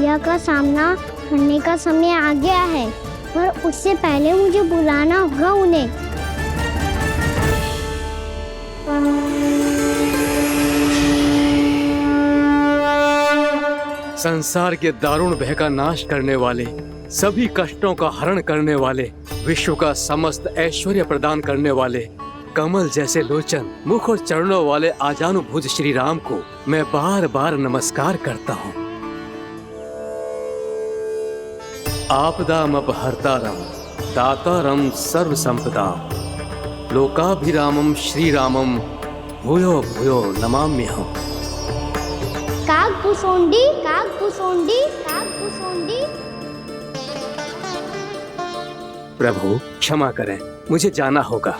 कालिया का सामना करने का समय आ गया है, पर उससे पहले मुझे बुलाना होगा उन्हें। संसार के दारुण भय का नाश करने वाले, सभी कष्टों का हरण करने वाले, विश्व का समस्त ऐश्वर्य प्रदान करने वाले, कमल जैसे लोचन, मुख और चरणों वाले आजानुभुज श्री राम को मैं बार बार नमस्कार करता हूँ। आपदामपहर्तारं दातारं सर्व संपदाम लोकाभिरामं श्री रामम भूयो भूयो नमाम्यहम्। काकभुसुंडी काकभुसुंडी काकभुसुंडी। प्रभु क्षमा करें, मुझे जाना होगा।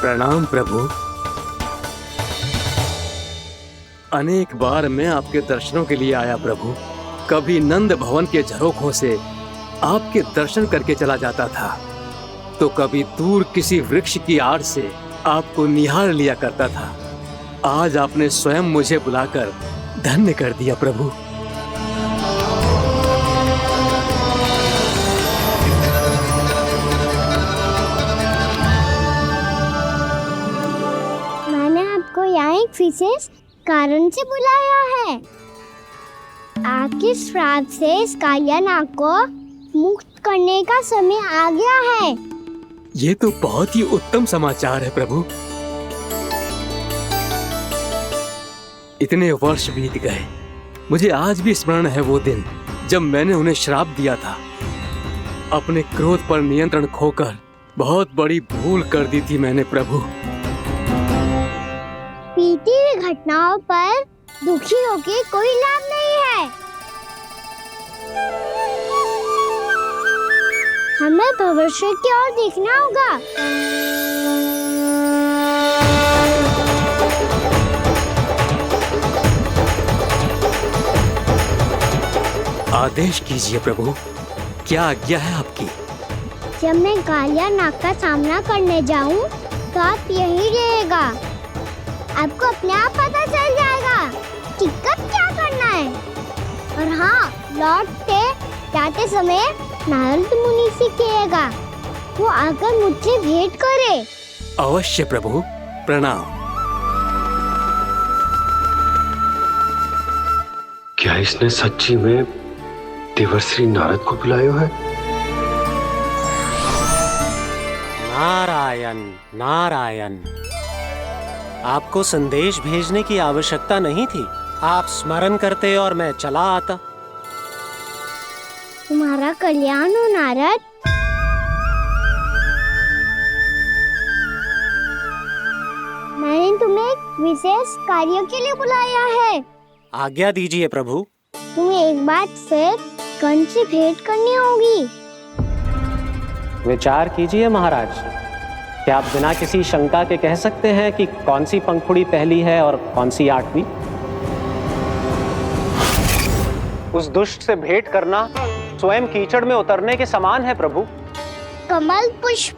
प्रणाम प्रभु। अनेक बार मैं आपके दर्शनों के लिए आया प्रभु। कभी नंद भवन के झरोखों से आपके दर्शन करके चला जाता था, तो कभी दूर किसी वृक्ष की आड़ से आपको निहार लिया करता था। आज आपने स्वयं मुझे बुलाकर धन्य कर दिया प्रभु। मैंने आपको यहाँ एक विशेष कारण से बुलाया है। आपके श्राप से इस कालिया नाग को मुक्त करने का समय आ गया है। ये तो बहुत ही उत्तम समाचार है प्रभु। इतने वर्ष बीत गए, मुझे आज भी स्मरण है वो दिन जब मैंने उन्हें श्राप दिया था। अपने क्रोध पर नियंत्रण खोकर बहुत बड़ी भूल कर दी थी मैंने प्रभु। बीती हुई घटनाओं पर दुखी होके कोई लाभ नहीं है। हमें भविष्य की ओर देखना होगा। आदेश कीजिए प्रभु, क्या आज्ञा है आपकी? जब मैं कालिया नाग का सामना करने जाऊं, तो आप यही रहेगा। आपको अपने आप पता चल जाएगा कि कब क्या करना है। और हाँ, लौटते जाते समय नारद मुनि से कहेगा, वो आकर मुझसे भेंट करे। अवश्य प्रभु, प्रणाम। क्या इसने सच्ची में देवर्षि नारद को बुलाया है? नारायण नारायण। आपको संदेश भेजने की आवश्यकता नहीं थी। आप स्मरण करते और मैं चला आता। तुम्हारा कल्याण हो नारद। मैंने तुम्हें एक विशेष कार्य के लिए बुलाया है। आज्ञा दीजिए प्रभु। तुम्हें एक बार फिर कंस से भेंट करनी होगी। विचार कीजिए महाराज। क्या आप बिना किसी शंका के कह सकते हैं कि कौन सी पंखुड़ी पहली है और कौन सी आठवीं? उस दुष्ट से भेंट करना स्वयं कीचड़ में उतरने के समान है प्रभु। कमल पुष्प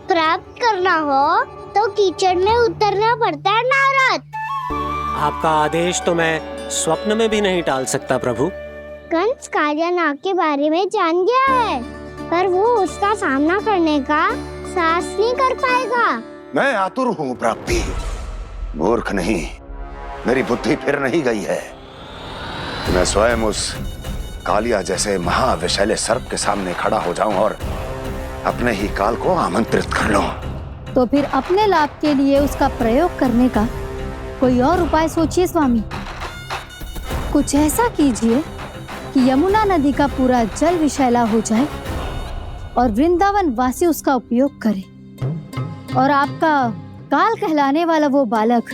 प्राप्त करना हो तो कीचड़ में उतरना पड़ता है नारद। आपका आदेश तो मैं स्वप्न में भी नहीं टाल सकता प्रभु। कंस कालिया नाग के बारे में जान गया है, पर वो उसका सामना करने का साहस नहीं कर पाएगा। मैं आतुर हूँ प्राप्ति, मूर्ख नहीं। मेरी बुद्धि फिर नहीं गई है। मैं स्वयं उस कालिया जैसे महाविषैले सर्प के सामने खड़ा हो जाऊं और अपने ही काल को आमंत्रित कर लूं। तो फिर अपने लाभ के लिए उसका प्रयोग करने का कोई और उपाय सोचिए स्वामी। कुछ ऐसा कीजिए कि यमुना नदी का पूरा जल विषैला हो जाए और वृंदावन वासी उसका उपयोग करे, और आपका काल कहलाने वाला वो बालक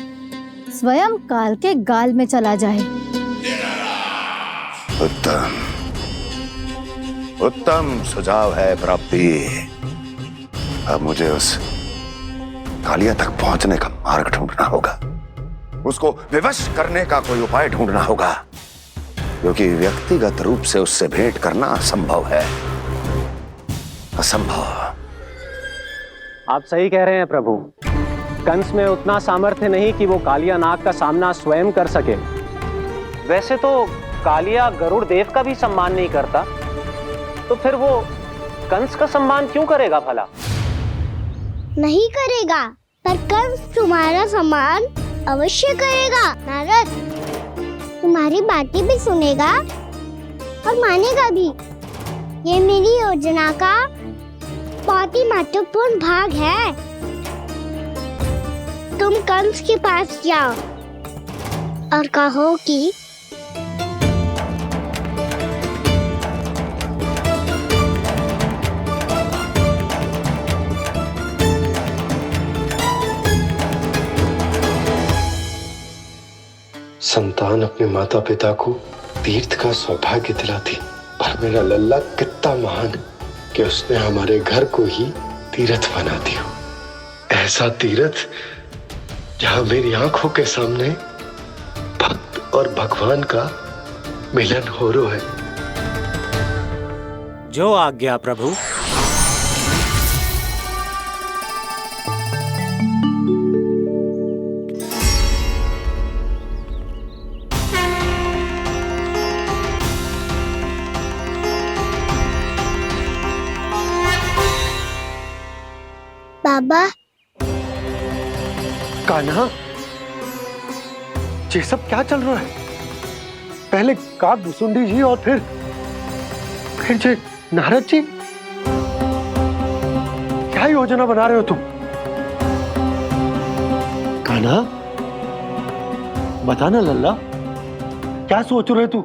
स्वयं काल के गाल में चला जाए। उत्तम उत्तम सुझाव है प्राप्ति। अब मुझे उस कालिया तक पहुंचने का मार्ग ढूंढना होगा। उसको विवश करने का कोई उपाय ढूंढना होगा, क्योंकि व्यक्तिगत रूप से उससे भेंट करना असंभव है। असंभव। आप सही कह रहे हैं प्रभु। कंस में उतना सामर्थ्य नहीं कि वो कालिया नाग का सामना स्वयं कर सके। वैसे तो कालिया गरुड़ देव का भी सम्मान नहीं करता, तो फिर वो कंस का सम्मान क्यों करेगा भला? नहीं करेगा, पर कंस तुम्हारा सम्मान अवश्य करेगा। नारद तुम्हारी बातें भी सुनेगा और मानेगा भी। ये मेरी योजना का बहुत ही महत्वपूर्ण भाग है। तुम कंस के पास जाओ और कहो कि संतान अपने माता पिता को तीर्थ का सौभाग्य दिलाती, और मेरा लल्ला कितना महान कि उसने हमारे घर को ही तीर्थ बना दिया। ऐसा तीर्थ जहां मेरी आंखों के सामने भक्त और भगवान का मिलन हो रहा है। जो आज्ञा प्रभु। बाबा, कान्हा, ये सब क्या चल रहा है? पहले काग भुसुंडी जी और फिर जे नारद जी। क्या योजना बना रहे हो तुम? कान्हा, बताना लल्ला, क्या सोच रहे तू?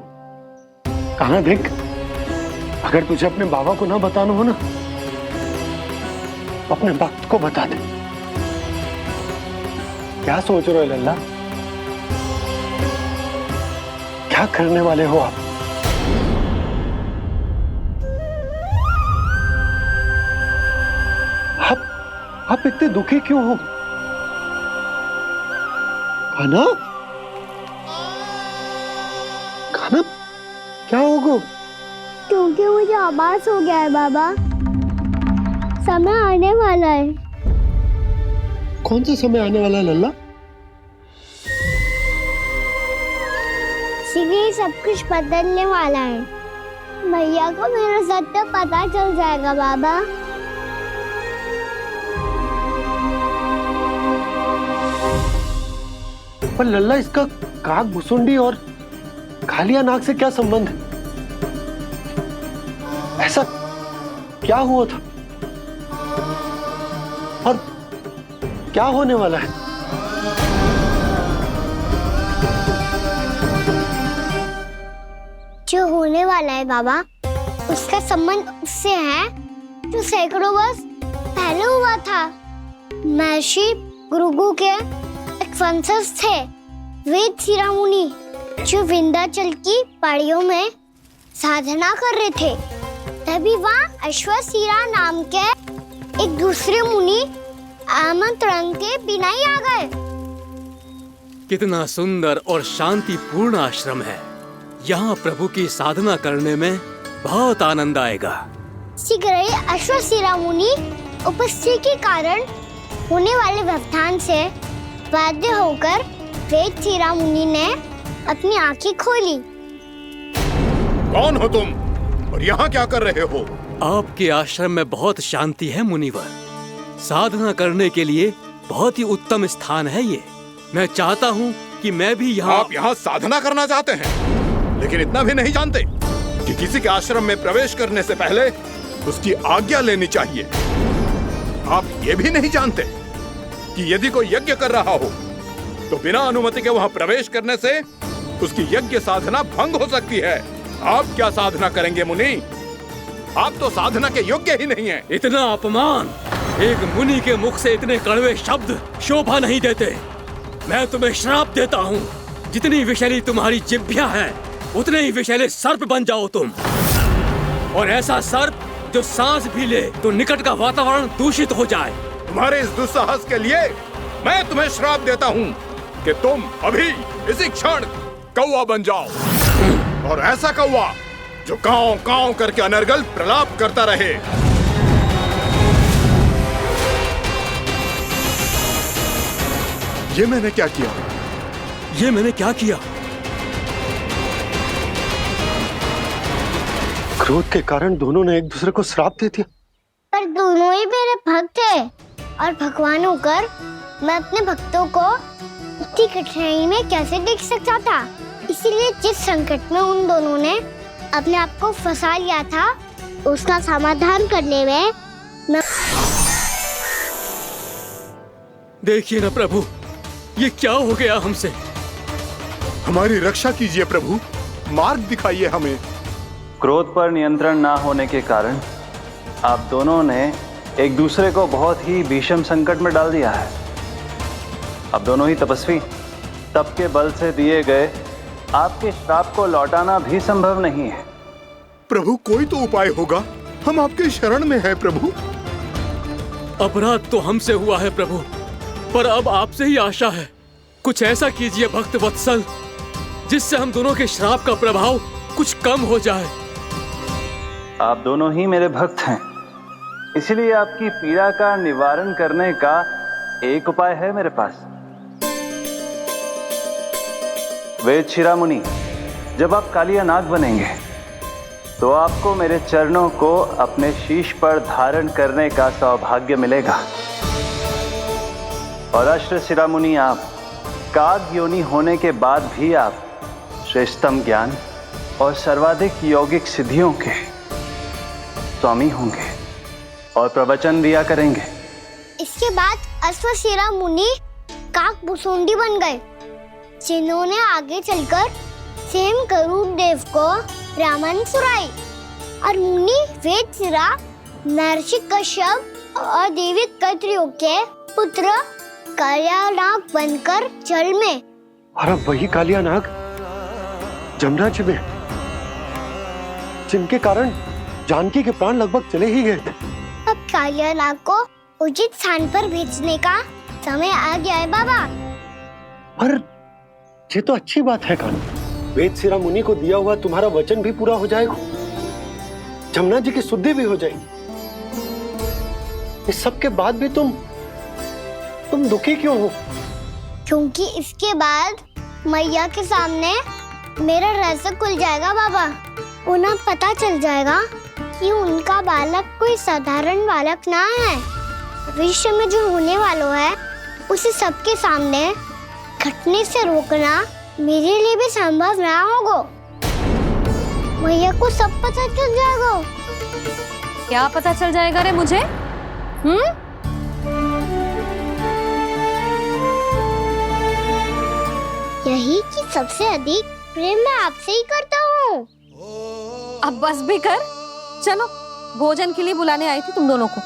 कान्हा देख, अगर तुझे अपने बाबा को ना बताना हो ना, अपने भक्त को बता दे। क्या सोच रहे हो लल्ला? क्या करने वाले हो आप? आप इतने दुखी क्यों हो? कान्हा, कान्हा, क्या होगा? क्योंकि मुझे आभास हो गया है बाबा, समय आने वाला है। कौन सा समय आने वाला है लल्ला? शीघ्र ही सब कुछ बदलने वाला है। भैया को मेरा सत्य पता चल जाएगा बाबा। पर लल्ला, इसका काग भुसुंडी और कालिया नाग से क्या संबंध है? ऐसा क्या हुआ था और क्या होने वाला है? जो होने वाला है बाबा, उसका संबंध उससे है जो सैकड़ों वर्ष पहले हुआ था। महर्षि भृगु के एक वंशज थे वेद शिरोमणि, जो विंध्याचल की पहाड़ियों में साधना कर रहे थे। तभी वहाँ अश्वशिरा नाम के एक दूसरे मुनि आमंत्रण के बिना ही आ गए। कितना सुंदर और शांतिपूर्ण आश्रम है। यहाँ प्रभु की साधना करने में बहुत आनंद आएगा। शीघ्र ही अश्वशिरा मुनि उपस्थिति के कारण होने वाले व्यवधान से बाध्य होकर वेद शिरोमणि ने अपनी आंखें खोली। कौन हो तुम और यहाँ क्या कर रहे हो? आपके आश्रम में बहुत शांति है मुनिवर। साधना करने के लिए बहुत ही उत्तम स्थान है ये। मैं चाहता हूँ कि मैं भी यहाँ। आप यहाँ साधना करना चाहते हैं, लेकिन इतना भी नहीं जानते कि किसी के आश्रम में प्रवेश करने से पहले उसकी आज्ञा लेनी चाहिए। आप ये भी नहीं जानते कि यदि कोई यज्ञ कर रहा हो तो बिना अनुमति के वहाँ प्रवेश करने से उसकी यज्ञ साधना भंग हो सकती है। आप क्या साधना करेंगे मुनि? आप तो साधना के योग्य ही नहीं हैं। इतना अपमान! एक मुनि के मुख से इतने कड़वे शब्द शोभा नहीं देते। मैं तुम्हें श्राप देता हूँ, जितनी विषैली तुम्हारी जिह्वा है उतने ही विषैले सर्प बन जाओ तुम। और ऐसा सर्प जो सांस भी ले तो निकट का वातावरण दूषित हो जाए। तुम्हारे इस दुस्साहस के लिए मैं तुम्हें श्राप देता हूँ कि तुम अभी इसी क्षण कौवा बन जाओ, और ऐसा कौवा जो कांव कांव करके अनर्गल प्रलाप करता रहे। ये मैंने क्या किया? ये मैंने क्या किया? क्रोध के कारण दोनों ने एक दूसरे को श्राप दे दिया। पर दोनों ही मेरे भक्त थे और भगवान होकर मैं अपने भक्तों को इतनी कठिनाई में कैसे देख सकता था। इसीलिए जिस संकट में उन दोनों ने अपने आप को फंसा लिया था, उसका समाधान करने में मैं... देखिए ना प्रभु, ये क्या हो गया हमसे? हमारी रक्षा कीजिए प्रभु, मार्ग दिखाइए हमें। क्रोध पर नियंत्रण ना होने के कारण आप दोनों ने एक दूसरे को बहुत ही भीषण संकट में डाल दिया है। अब दोनों ही तपस्वी, तप के बल से दिए गए आपके श्राप को लौटाना भी संभव नहीं है। प्रभु कोई तो उपाय होगा, हम आपके शरण में हैं प्रभु। अपराध तो हमसे हुआ है प्रभु, पर अब आपसे ही आशा है। कुछ ऐसा कीजिए भक्त वत्सल, जिससे हम दोनों के श्राप का प्रभाव कुछ कम हो जाए। आप दोनों ही मेरे भक्त हैं, इसलिए आपकी पीड़ा का निवारण करने का एक उपाय है मेरे पास। वेद शिरोमणि, जब आप कालिया नाग बनेंगे तो आपको मेरे चरणों को अपने शीश पर धारण करने का सौभाग्य मिलेगा। और अश्र शिरोमणि, आप काग योनि होने के बाद भी आप श्रेष्ठतम ज्ञान और सर्वाधिक यौगिक सिद्धियों के स्वामी होंगे और प्रवचन दिया करेंगे। इसके बाद अश्वशिरा मुनि काकभूषुंडी बन गए, जिन्होंने आगे चलकर स्वयं गरुड़ देव को रामायण सुनाई। और मुनि वेदशिरा, महर्षि कश्यप और देवी कत्रियों के पुत्र कालिया नाग बनकर जल में, और अब वही कालिया नाग जमराज में, जिनके कारण जानकी के प्राण लगभग चले ही गए थे। अब कालिया नाग को उचित स्थान पर भेजने का समय आ गया है बाबा। पर ये तो अच्छी बात है कान्हा, वेदशिरा मुनि को दिया हुआ तुम्हारा वचन भी पूरा हो जाएगा, जमुना जी की शुद्धि भी हो जाएगी। इस सब के बाद भी तुम दुखी क्यों हो? क्योंकि इसके बाद मैया के सामने मेरा रहस्य खुल जाएगा बाबा। उन्हें पता चल जाएगा कि उनका बालक कोई साधारण बालक ना है। भविष्य में जो होने वाला है उसे सबके सामने घटने से रोकना मेरे लिए भी संभव ना होगा। मैया को सब पता चल जाएगा। क्या पता चल जाएगा रे मुझे? यही कि सबसे अधिक प्रेम मैं आपसे ही करता हूँ। अब बस भी कर, चलो भोजन के लिए बुलाने आई थी तुम दोनों को।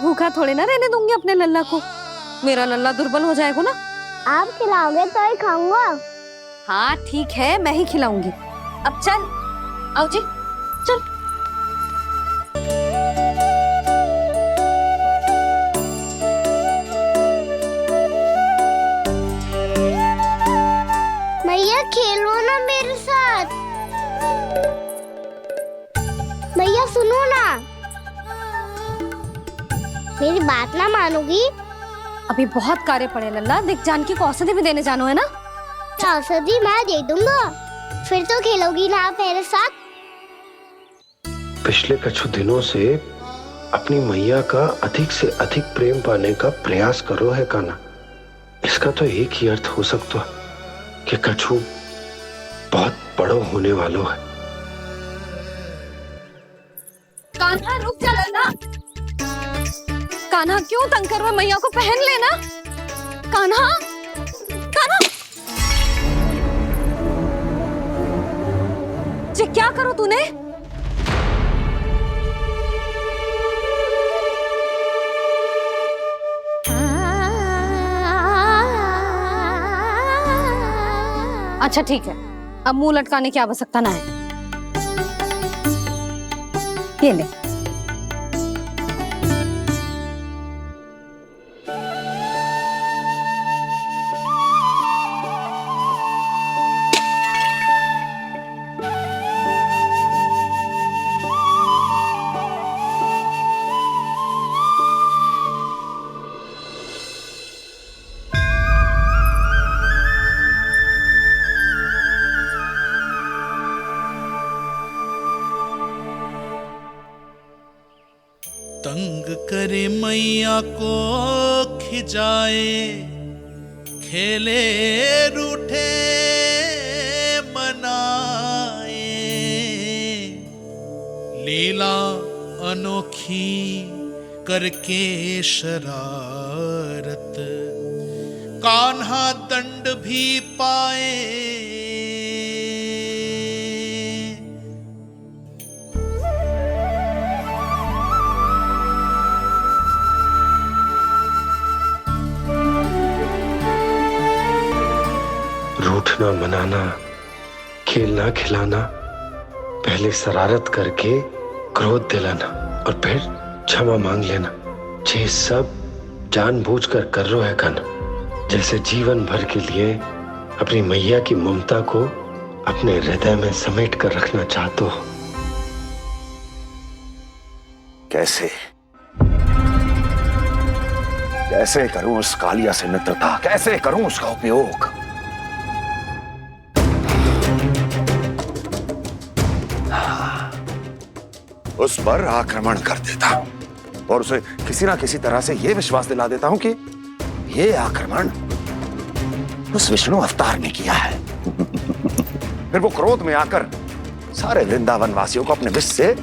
भूखा थोड़े ना रहने दूंगी अपने लल्ला को, मेरा लल्ला दुर्बल हो जाएगा ना। आप खिलाओगे तो ही खाऊंगा। हाँ ठीक है, मैं ही खिलाऊंगी। अब चल, आओ जी चल। मैया खेलो ना मेरे साथ। मैया सुनो ना, मेरी बात ना मानोगी? अभी बहुत कार्य पड़े लल्ला, देख जानकी को औषधि भी देने जानो है ना। औषधि मैं दे दूंगा, फिर तो खेलोगी ना आप मेरे साथ। पिछले कुछ दिनों से अपनी मैया का अधिक से अधिक प्रेम पाने का प्रयास करो है कान्हा। इसका तो एक ही अर्थ हो सकता है कि कछु बहुत बड़ो होने वालों है। कान्हा रुक जा लल्ला। कान्हा क्यों तंग कर रहा है? मैया को पहन लेना। कान्हा, कान्हा, ये क्या करो तूने? अच्छा ठीक है, अब मुंह लटकाने की आवश्यकता ना है। ये ले। तंग करे मैया को खिजाए, खेले रूठे मनाए, लीला अनोखी करके शरारत, कान्हा दंड भी पाए। रूठना मनाना, खेलना खिलाना, पहले शरारत करके क्रोध दिलाना और फिर क्षमा मांग लेना, ये सब जानबूझकर कर रहे है कान्हा। जैसे जीवन भर के लिए अपनी मैया की ममता को अपने हृदय में समेट कर रखना चाहते हो। कैसे कैसे करूं उस कालिया से मित्रता, कैसे करूं उसका उपयोग? उस पर आक्रमण कर देता हूं और उसे किसी ना किसी तरह से यह विश्वास दिला देता हूं कि यह आक्रमण उस विष्णु अवतार ने किया है। फिर वो क्रोध में आकर सारे वृंदावन वासियों को अपने विष से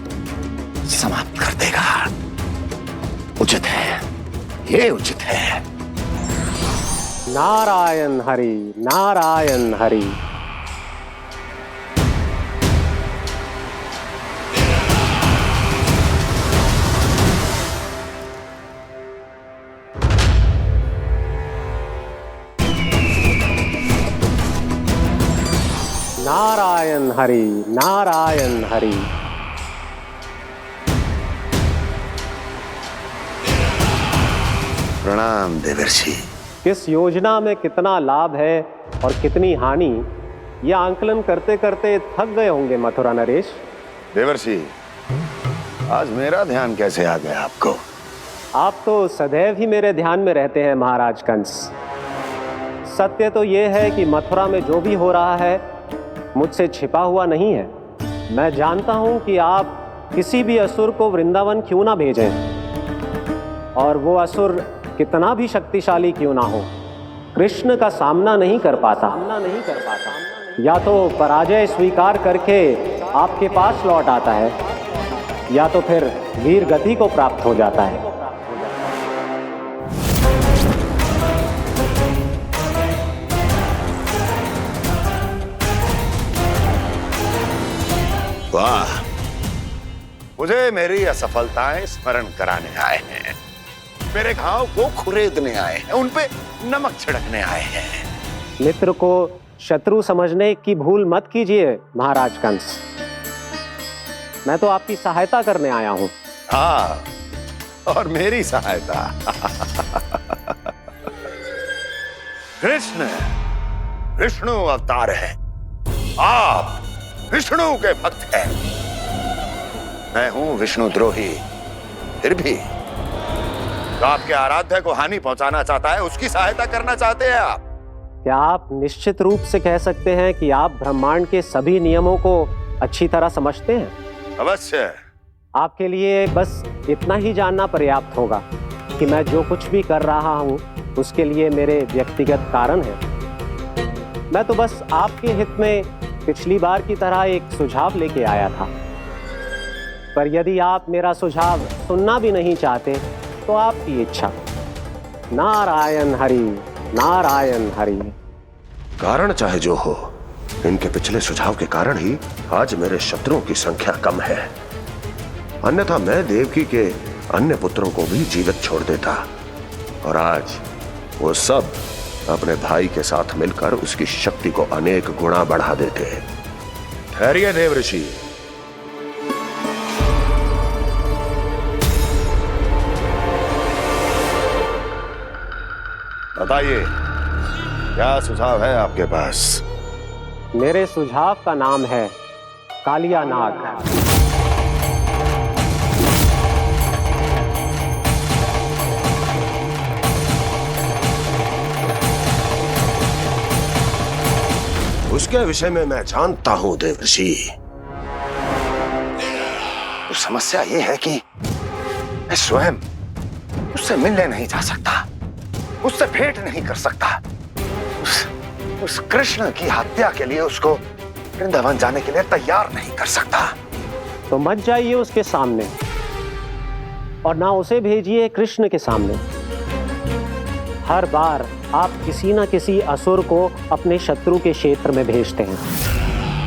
समाप्त कर देगा। उचित है, ये उचित है। नारायण हरि, नारायण हरि। नारायण हरि, नारायण हरि। प्रणाम देवर्षि। किस योजना में कितना लाभ है और कितनी हानि, यह आंकलन करते करते थक गए होंगे मथुरा नरेश। देवर्षि, आज मेरा ध्यान कैसे आ गया आपको? आप तो सदैव ही मेरे ध्यान में रहते हैं महाराज कंस। सत्य तो यह है कि मथुरा में जो भी हो रहा है मुझसे छिपा हुआ नहीं है। मैं जानता हूं कि आप किसी भी असुर को वृंदावन क्यों ना भेजें, और वो असुर कितना भी शक्तिशाली क्यों ना हो, कृष्ण का सामना नहीं कर पाता। या तो पराजय स्वीकार करके आपके पास लौट आता है, या तो फिर वीर गति को प्राप्त हो जाता है। वाह, मुझे मेरी असफलताएं स्मरण कराने आए हैं, मेरे घाव को खुरेदने आए हैं, उन पे नमक छिड़कने आए हैं। मित्र को शत्रु समझने की भूल मत कीजिए महाराज कंस। मैं तो आपकी सहायता करने आया हूं। हाँ, और मेरी सहायता। कृष्ण विष्णु अवतार है, आप विष्णु के भक्त हैं। मैं हूं विष्णु द्रोही, फिर भी तो आपके आराध्य को हानि पहुंचाना चाहता है, उसकी सहायता करना चाहते हैं आप। क्या आप निश्चित रूप से कह सकते हैं कि आप ब्रह्मांड के सभी नियमों को अच्छी तरह समझते हैं? अवश्य। आपके लिए बस इतना ही जानना पर्याप्त होगा कि मैं जो कुछ भी कर रहा हूं उसके लिए मेरे व्यक्तिगत कारण हैं। मैं तो बस आपके हित में पिछली बार की तरह एक सुझाव लेके आया था, पर यदि आप मेरा सुझाव सुनना भी नहीं चाहते तो आपकी इच्छा। नारायण हरि, नारायण हरि। कारण चाहे जो हो, इनके पिछले सुझाव के कारण ही आज मेरे शत्रुओं की संख्या कम है। अन्यथा मैं देवकी के अन्य पुत्रों को भी जीवित छोड़ देता, और आज वो सब अपने भाई के साथ मिलकर उसकी शक्ति को अनेक गुना बढ़ा देते। ठहरिए देवऋषि। बताइए, क्या सुझाव है आपके पास? मेरे सुझाव का नाम है कालिया नाग। उसके विषय में मैं जानता हूं देवर्षि। तो समस्या यह है कि मैं स्वयं उससे मिलने नहीं जा सकता, उससे भेंट नहीं कर सकता। उस कृष्ण की हत्या के लिए उसको वृंदावन जाने के लिए तैयार नहीं कर सकता। तो मत जाइए उसके सामने और ना उसे भेजिए कृष्ण के सामने। हर बार आप किसी ना किसी असुर को अपने शत्रु के क्षेत्र में भेजते हैं,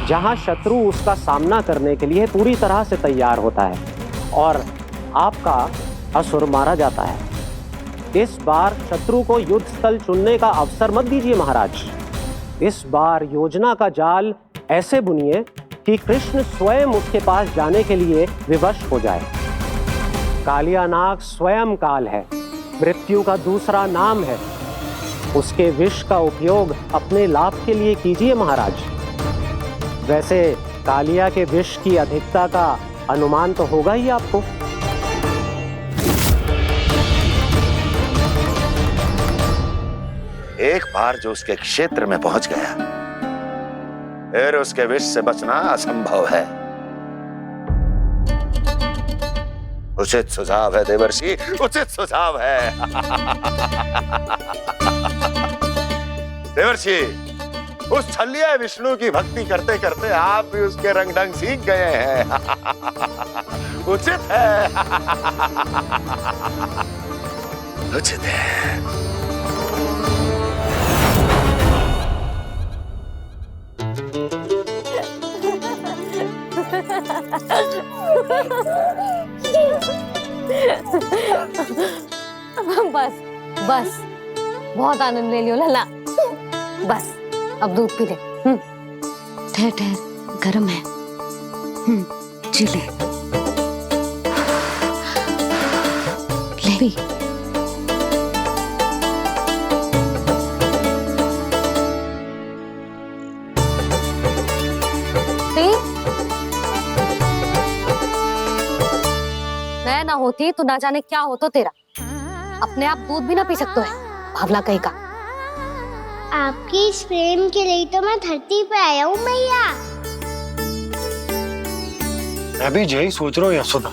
जहां शत्रु उसका सामना करने के लिए पूरी तरह से तैयार होता है और आपका असुर मारा जाता है। इस बार शत्रु को युद्ध स्थल चुनने का अवसर मत दीजिए महाराज। इस बार योजना का जाल ऐसे बुनिए कि कृष्ण स्वयं उसके पास जाने के लिए विवश हो जाए। कालिया नाग स्वयं काल है, मृत्यु का दूसरा नाम है। उसके विष का उपयोग अपने लाभ के लिए कीजिए महाराज। वैसे कालिया के विष की अधिकता का अनुमान तो होगा ही आपको। एक बार जो उसके क्षेत्र में पहुंच गया, फिर उसके विष से बचना असंभव है। उचित सुझाव है देवर्षि, उचित सुझाव है। देवर्षि, उस छलिया विष्णु की भक्ति करते करते आप भी उसके रंग ढंग सीख गए हैं। उचित है, उचित है। बस बस, बहुत आनंद ले लियो लल्ला। बस अब दूध पी ले। ठहर ठहर, गर्म है। जी ले ले। मैं ना होती तो ना जाने क्या होता तेरा। अपने आप दूध भी ना पी सकते है, भावला कहीं का। आपकी इस प्रेम के लिए तो मैं धरती पे आया हूँ मैया। मैं भी यही सोच रहा हूँ यशोदा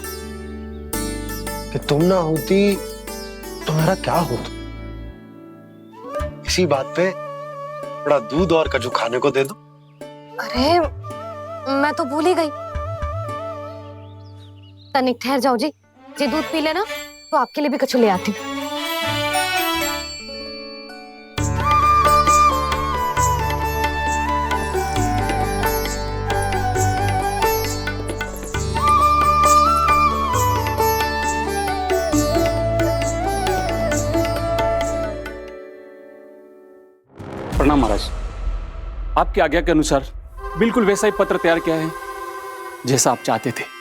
कि तुम ना होती तो मेरा क्या होता। इसी बात पे थोड़ा दूध और कजू खाने को दे दो। अरे मैं तो भूल ही गई। तनिक ठहर जाओ जी, दूध पी लेना तो आपके लिए भी कछु ले आती हूँ। प्रणाम महाराज। आपकी आज्ञा के अनुसार बिल्कुल वैसा ही पत्र तैयार किया है जैसा आप चाहते थे।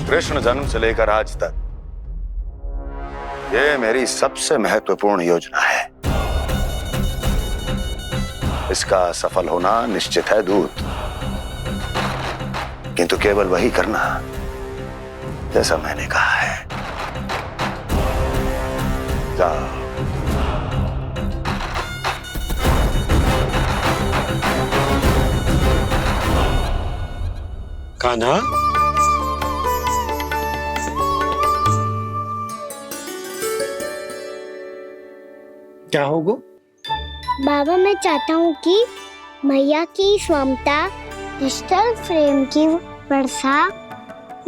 कृष्ण जन्म से लेकर आज तक ये मेरी सबसे महत्वपूर्ण योजना है। इसका सफल होना निश्चित है दूत, किंतु केवल वही करना जैसा मैंने कहा है। जाओ। कान्हा, क्या होगा? बाबा मैं चाहता हूँ कि मैया की स्वमता क्रिस्टल फ्रेम की वर्षा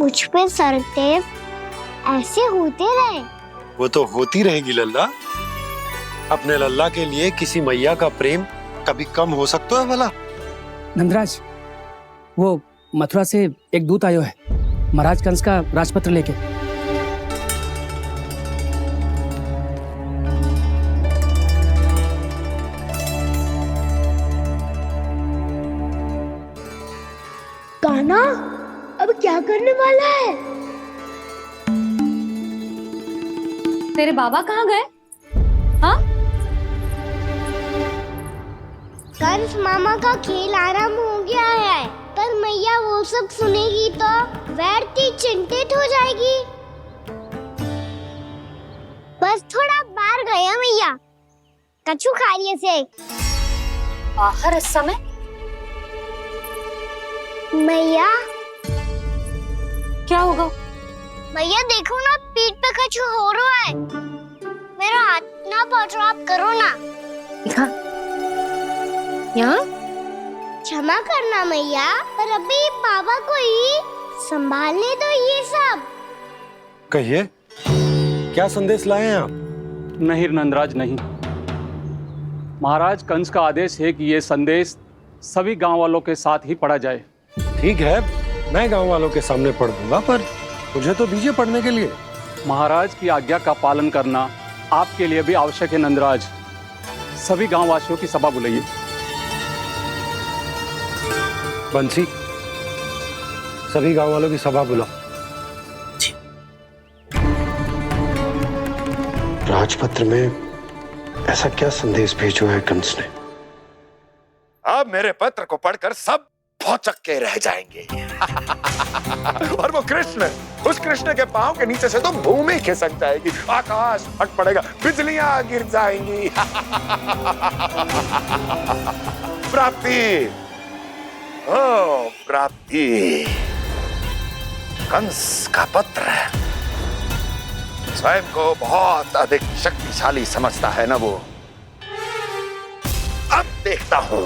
मुझ पे सरतेव ऐसे होते रहे। वो तो होती रहेगी लल्ला। अपने लल्ला के लिए किसी मैया का प्रेम कभी कम हो सकता है भला? नंदराज, वो मथुरा से एक दूत आयो है महाराज कंस का राजपत्र लेके। कान्हा अब क्या करने वाला है? तेरे बाबा कहाँ गए? हाँ? कंस मामा का खेल आरंभ हो गया है, पर मैया वो सब सुनेगी तो वैरती चिंतित हो जाएगी। बस थोड़ा बाहर गया मैया, कछु खा लिए से। बाहर इस समय? मैया क्या होगा? मैया देखो ना, पीठ पे कछु हो रहा है। मेरा हाथ ना पहुंच रहा, आप करो ना। दिखा। यहाँ? क्षमा करना मैया, पर अभी बाबा को ही संभालने दो ये सब। कहिए, क्या संदेश लाए हैं आप? नहीं नंदराज, नहीं। महाराज कंस का आदेश है कि ये संदेश सभी गांव वालों के साथ ही पढ़ा जाए। ठीक है, मैं गांव वालों के सामने पढ़ दूंगा, पर मुझे तो दीजिए पढ़ने के लिए। महाराज की आज्ञा का पालन करना आपके लिए भी आवश्यक है नंदराज। सभी गांव वासियों की सभा बुलाइए। बंसी, सभी गांव वालों की सभा बुलाओ। राजपत्र में ऐसा क्या संदेश भेजो है कंस ने? अब मेरे पत्र को पढ़कर सब भौचक के रह जाएंगे। और वो कृष्ण, उस कृष्ण के पांव के नीचे से तो भूमि खिसक जाएगी, आकाश फट पड़ेगा, बिजलियां गिर जाएंगी। प्राप्ति, ओ प्राप्ति, कंस का पत्र। स्वयं को बहुत अधिक शक्तिशाली समझता है ना वो। अब देखता हूं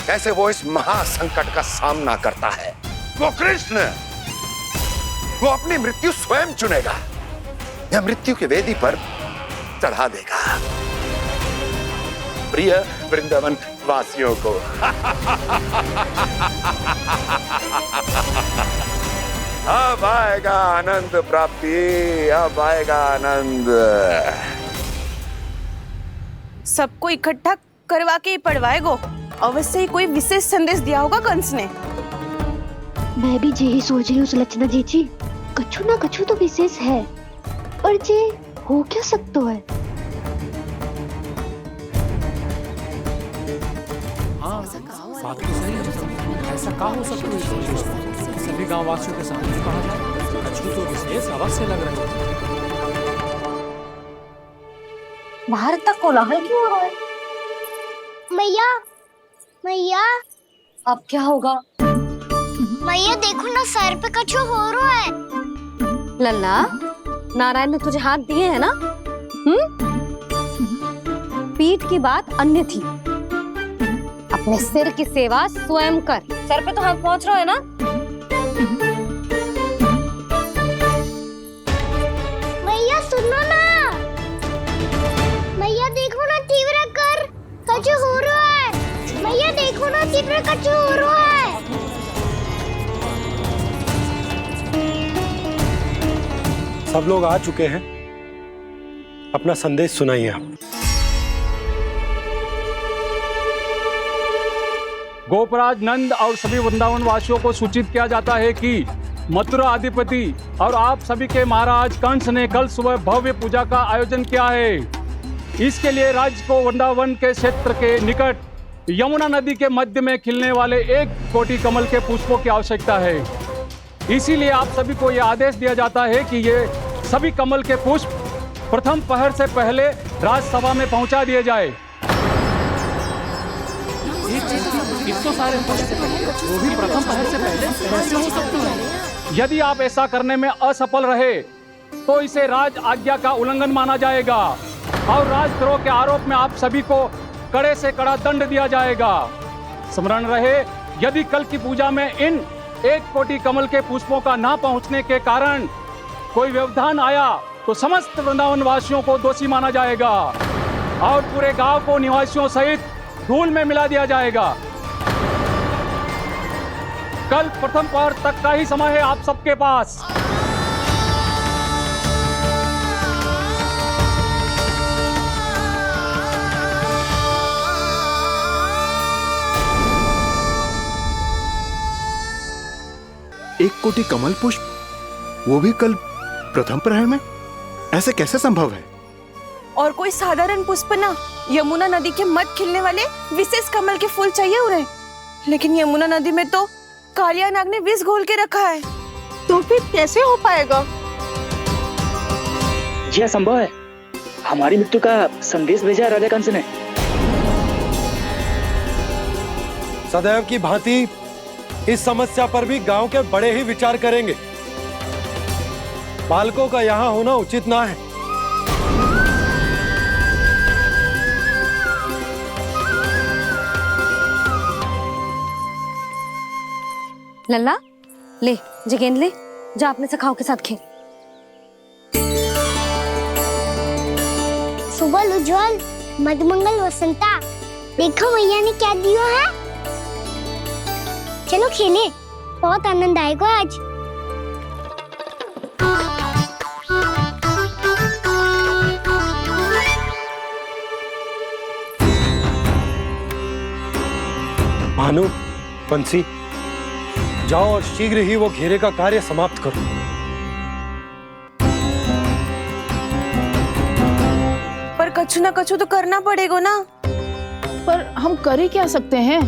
कैसे वो इस महासंकट का सामना करता है। वो कृष्ण, वो अपनी मृत्यु स्वयं चुनेगा या मृत्यु की वेदी पर चढ़ा देगा प्रिय वृंदावन वासियों को। अब आएगा आनंद प्राप्ति, अब आएगा आनंद। सबको इकट्ठा करवा के ही पढ़वाएगो। अवश्य ही कोई विशेष संदेश दिया होगा कंस ने। मैं भी यही सोच रही हूँ सुलक्षणा जी, कछु ना कछु तो विशेष है, पर जे हो क्या सकता है? हाँ, बात तो सही है। ऐसा क्या हो सकता है? सभी गांव वासियों के सामने कहा जाए, कछु तो विशेष अवश्य लग रहा है। बाहर तक कोलाहल क्यों हो रहा है? मैया, मैया, अब क्या होगा? मैया देखो ना, सर पे कछु हो रहा है। लल्ला, नारायण ने तुझे हाथ दिए हैं ना? पीठ की बात अन्य थी। अपने सिर की सेवा स्वयं कर। सर पे तो हाथ पहुंच रहा है ना? मैया सुनो ना, मैया देखो ना, तीव्र कर कछु हो रहा है। मैया देखो ना, तीव्र कछु हो रहा है। सब लोग आ चुके हैं, अपना संदेश सुनाइए आप। गोपराज नंद और सभी वृंदावन वासियों को सूचित किया जाता है कि मथुरा अधिपति और आप सभी के महाराज कंस ने कल सुबह भव्य पूजा का आयोजन किया है। इसके लिए राज्य को वृंदावन के क्षेत्र के निकट यमुना नदी के मध्य में खिलने वाले 1 कोटि कमल के पुष्पों की आवश्यकता है। इसीलिए आप सभी को यह आदेश दिया जाता है कि ये सभी कमल के पुष्प प्रथम पहर से पहले राजसभा में पहुंचा दिए जाए। इतने सारे वो भी प्रथम पहर से पहले कैसे हो सकते हैं? यदि आप ऐसा करने में असफल रहे तो इसे राज आज्ञा का उल्लंघन माना जाएगा और राजद्रोह के आरोप में आप सभी को कड़े से कड़ा दंड दिया जाएगा। स्मरण रहे, यदि कल की पूजा में इन 1 कोटि कमल के पुष्पों का ना पहुंचने के कारण कोई व्यवधान आया तो समस्त वृंदावन वासियों को दोषी माना जाएगा और पूरे गांव को निवासियों सहित धूल में मिला दिया जाएगा। कल प्रथम पहर तक का ही समय है आप सबके पास। कोटि कमल पुष्प, वो भी कल प्रथम प्रहर में? ऐसे कैसे संभव है? और कोई साधारण पुष्प ना, यमुना नदी के मध्य खिलने वाले विशेष कमल के फूल चाहिए उन्हें। लेकिन यमुना नदी में तो कालिया नाग ने विष घोल के रखा है, तो फिर कैसे हो पाएगा? यह संभव है। हमारी मृत्यु का संदेश भेजा है राजा कंस ने। सदैव की भांति इस समस्या पर भी गांव के बड़े ही विचार करेंगे। बालकों का यहाँ होना उचित ना है। लल्ला ले, जे गेंद ले, जा अपने सखाओं के साथ खेल। सुबह उज्जवल, मधुमंगल वसंता, देखो भैया ने क्या दिया है। चलो खेले, बहुत आनंद आएगा आज। भानु, बंसी, जाओ और शीघ्र ही वो घेरे का कार्य समाप्त करो। पर कछु ना कछु तो करना पड़ेगा ना। पर हम कर ही क्या सकते हैं?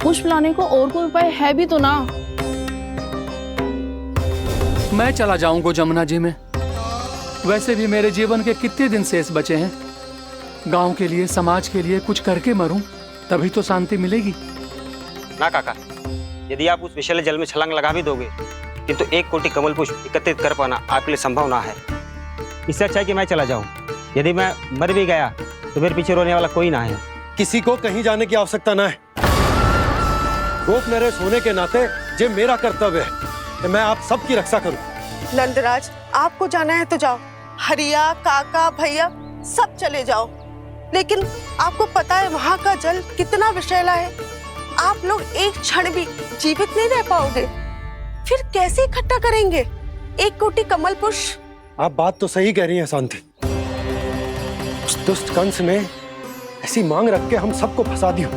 पुष्प लाने को और कोई उपाय है भी तो ना। मैं चला जाऊंगा जमुना जी में। वैसे भी मेरे जीवन के कितने दिन शेष बचे हैं। गांव के लिए, समाज के लिए कुछ करके मरूं, तभी तो शांति मिलेगी। ना काका, यदि आप उस विषैले जल में छलांग लगा भी दोगे, किंतु 1 कोटि कमल पुष्प एकत्रित कर पाना आपके लिए संभव ना है। इससे अच्छा है कि मैं चला जाऊं। यदि मैं मर भी गया तो मेरे पीछे रोने वाला कोई ना है। किसी को कहीं जाने की आवश्यकता ना है। गोप नरेश होने के नाते ये मेरा कर्तव्य है कि मैं आप सबकी रक्षा करूं। नंदराज, आपको जाना है तो जाओ। हरिया, काका, भैया सब चले जाओ। लेकिन आपको पता है वहाँ का जल कितना विषैला है। आप लोग एक क्षण भी जीवित नहीं रह पाओगे। फिर कैसे इकट्ठा करेंगे 1 कोटि कमल पुष्प? आप बात तो सही कह रही हैं शांति। उस दुष्ट कंस ने ऐसी मांग रख के हम सबको फंसा दिया।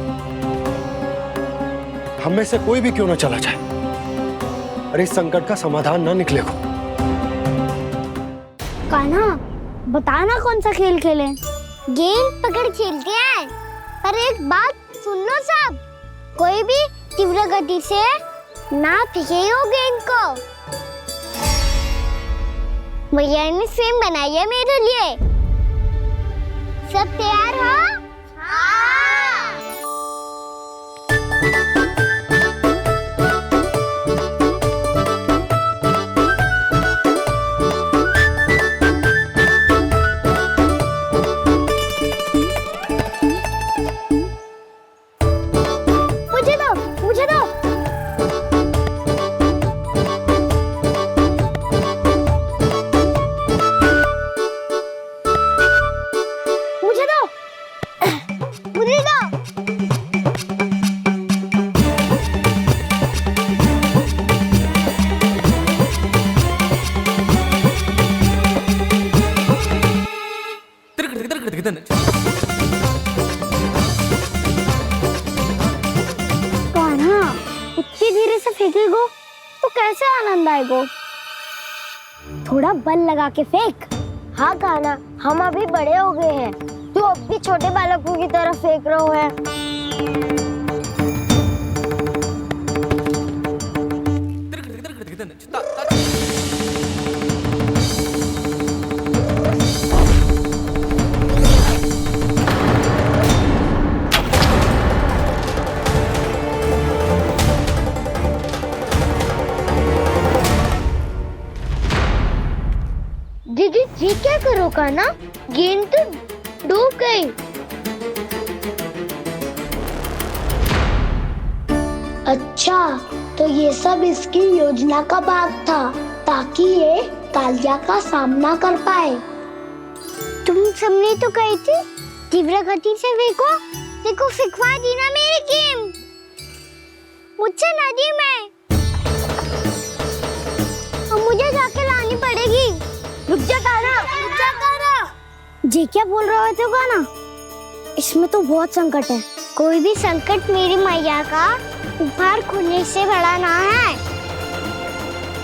हम में से कोई भी क्यों ना चला जाए और इस संकट का समाधान ना निकले को। कान्हा, बताना कौन सा खेल खेले? गेंद पकड़ खेलते हैं। पर एक बात सुन लो सब, कोई भी तीव्र गति से ना फेंकेगा गेंद को। भैया ने फ्रेम बनाई है मेरे लिए। सब तैयार हो? मुझे दो। इतनी धीरे से फेंकेगो तो कैसे आनंद आएगो? थोड़ा बल लगा के फेंक। हाँ कान्हा, हम अभी बड़े हो गए हैं, तू अब भी छोटे बालकों की तरह फेंक रहे हो है। दीदी जी क्या करो कान्हा? गेंद तो डूब गई। अच्छा, तो ये सब इसकी योजना का भाग था ताकि ये कालिया का सामना कर पाए। तुम सबने तो कही थी तीव्र गति से फेंको। देखो फिकवा दी ना मेरी गेम। मुझसे नदी में। अब मुझे जाके लानी पड़ेगी। रुक जा कान्हा, रुक जा कान्हा। जी क्या बोल रहे थे कान्हा? इसमें तो बहुत संकट है। कोई भी संकट मेरी मैया का उपहार खोने से बड़ा ना है।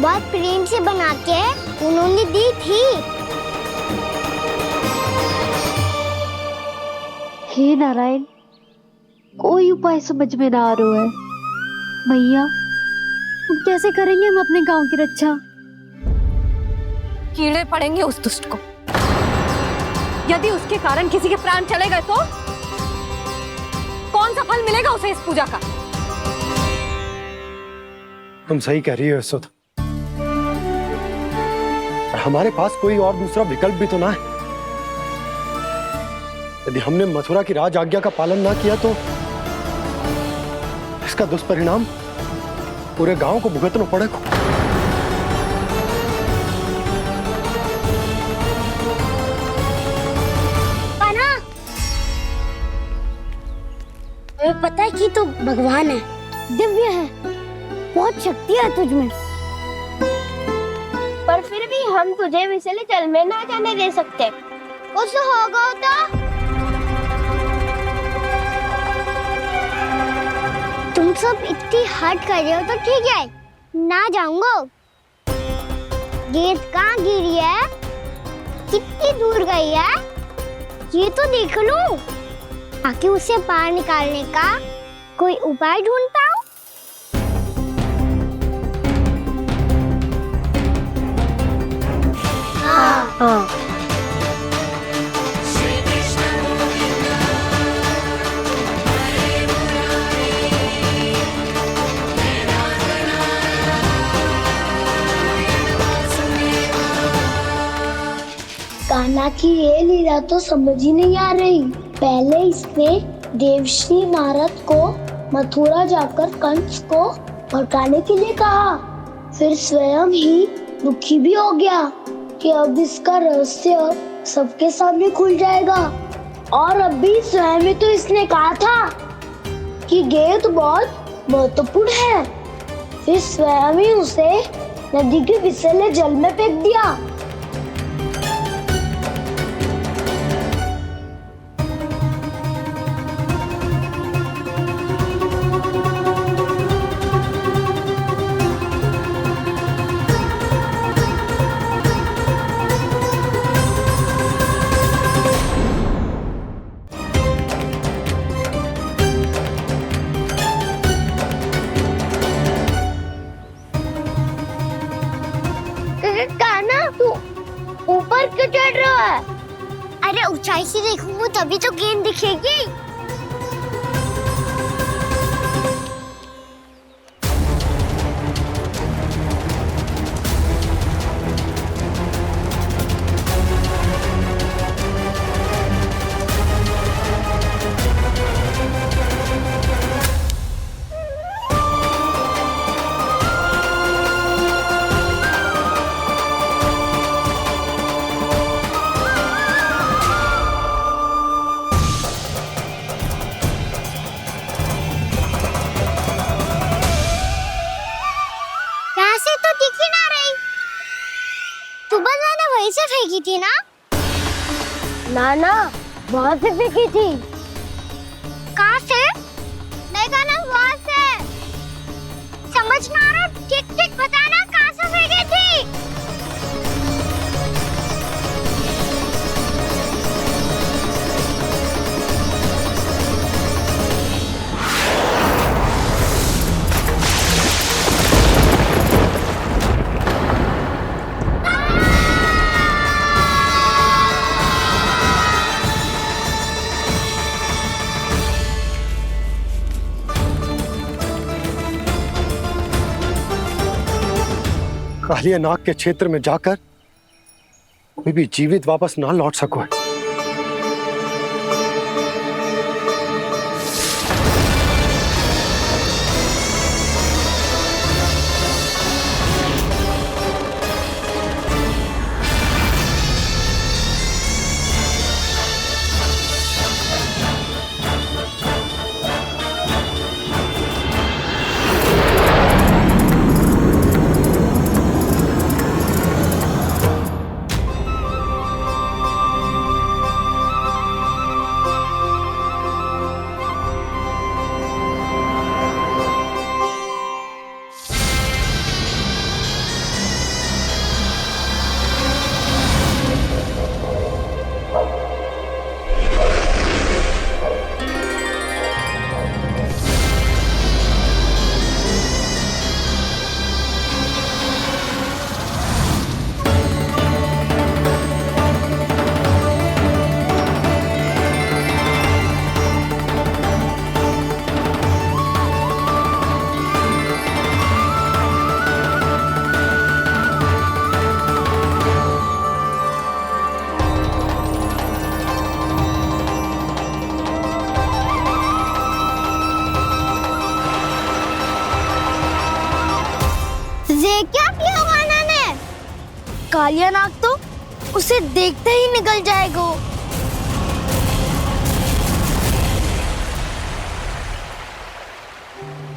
बहुत प्रेम से बना के उन्होंने दी थी। हे नारायण, कोई उपाय समझ में ना आ रहा है। मैया, अब कैसे करेंगे हम अपने गांव की रक्षा? कीड़े पड़ेंगे उस दुष्ट को। यदि उसके कारण किसी के प्राण चले गए तो कौन सा फल मिलेगा उसे इस पूजा का? तुम सही कह रही हो यशोदा। हमारे पास कोई और दूसरा विकल्प भी तो ना है। यदि हमने मथुरा की राज आज्ञा का पालन ना किया तो इसका दुष्परिणाम पूरे गांव को भुगतना पड़ेगा। तुम्हें पता है कि तू भगवान है, दिव्य है, बहुत शक्ति है तुझमें, पर फिर भी हम तुझे विषैले जल में ना जाने दे सकते। कुछ होगा तो तुम सब इतनी हट कर रहे हो तो ठीक है, ना जाऊंगा। गेंद कहाँ गिरी है, कितनी दूर गई है, ये तो देख लूं, ताकि उसे बाहर निकालने का कोई उपाय ढूंढता हूँ। हाँ। कान्हा की ये लीला तो समझ ही नहीं आ रही। पहले इसने देवश्री नारद को मथुरा जाकर कंस को भड़काने के लिए कहा, फिर स्वयं ही दुखी भी हो गया कि अब इसका रहस्य सबके सामने खुल जाएगा। और अभी स्वयं ही तो इसने कहा था कि गेंद बहुत महत्वपूर्ण है, फिर स्वयं ही उसे नदी के विषैले जल में फेंक दिया। ऊपर क्यों चढ़ रहा है? अरे ऊंचाई से देखूंगा तभी तो गेंद दिखेगी। से फेंकी थी ना? ना, वहाँ से फेंकी थी। कहाँ से? देखा ना, वहाँ से। समझ में आ रहा? ठीक बताना, कहाँ से फेंकी थी? कालिया नाग के क्षेत्र में जाकर कोई भी जीवित वापस ना लौट सको है। कालिया नाग तो उसे देखते ही निकल जाएगा।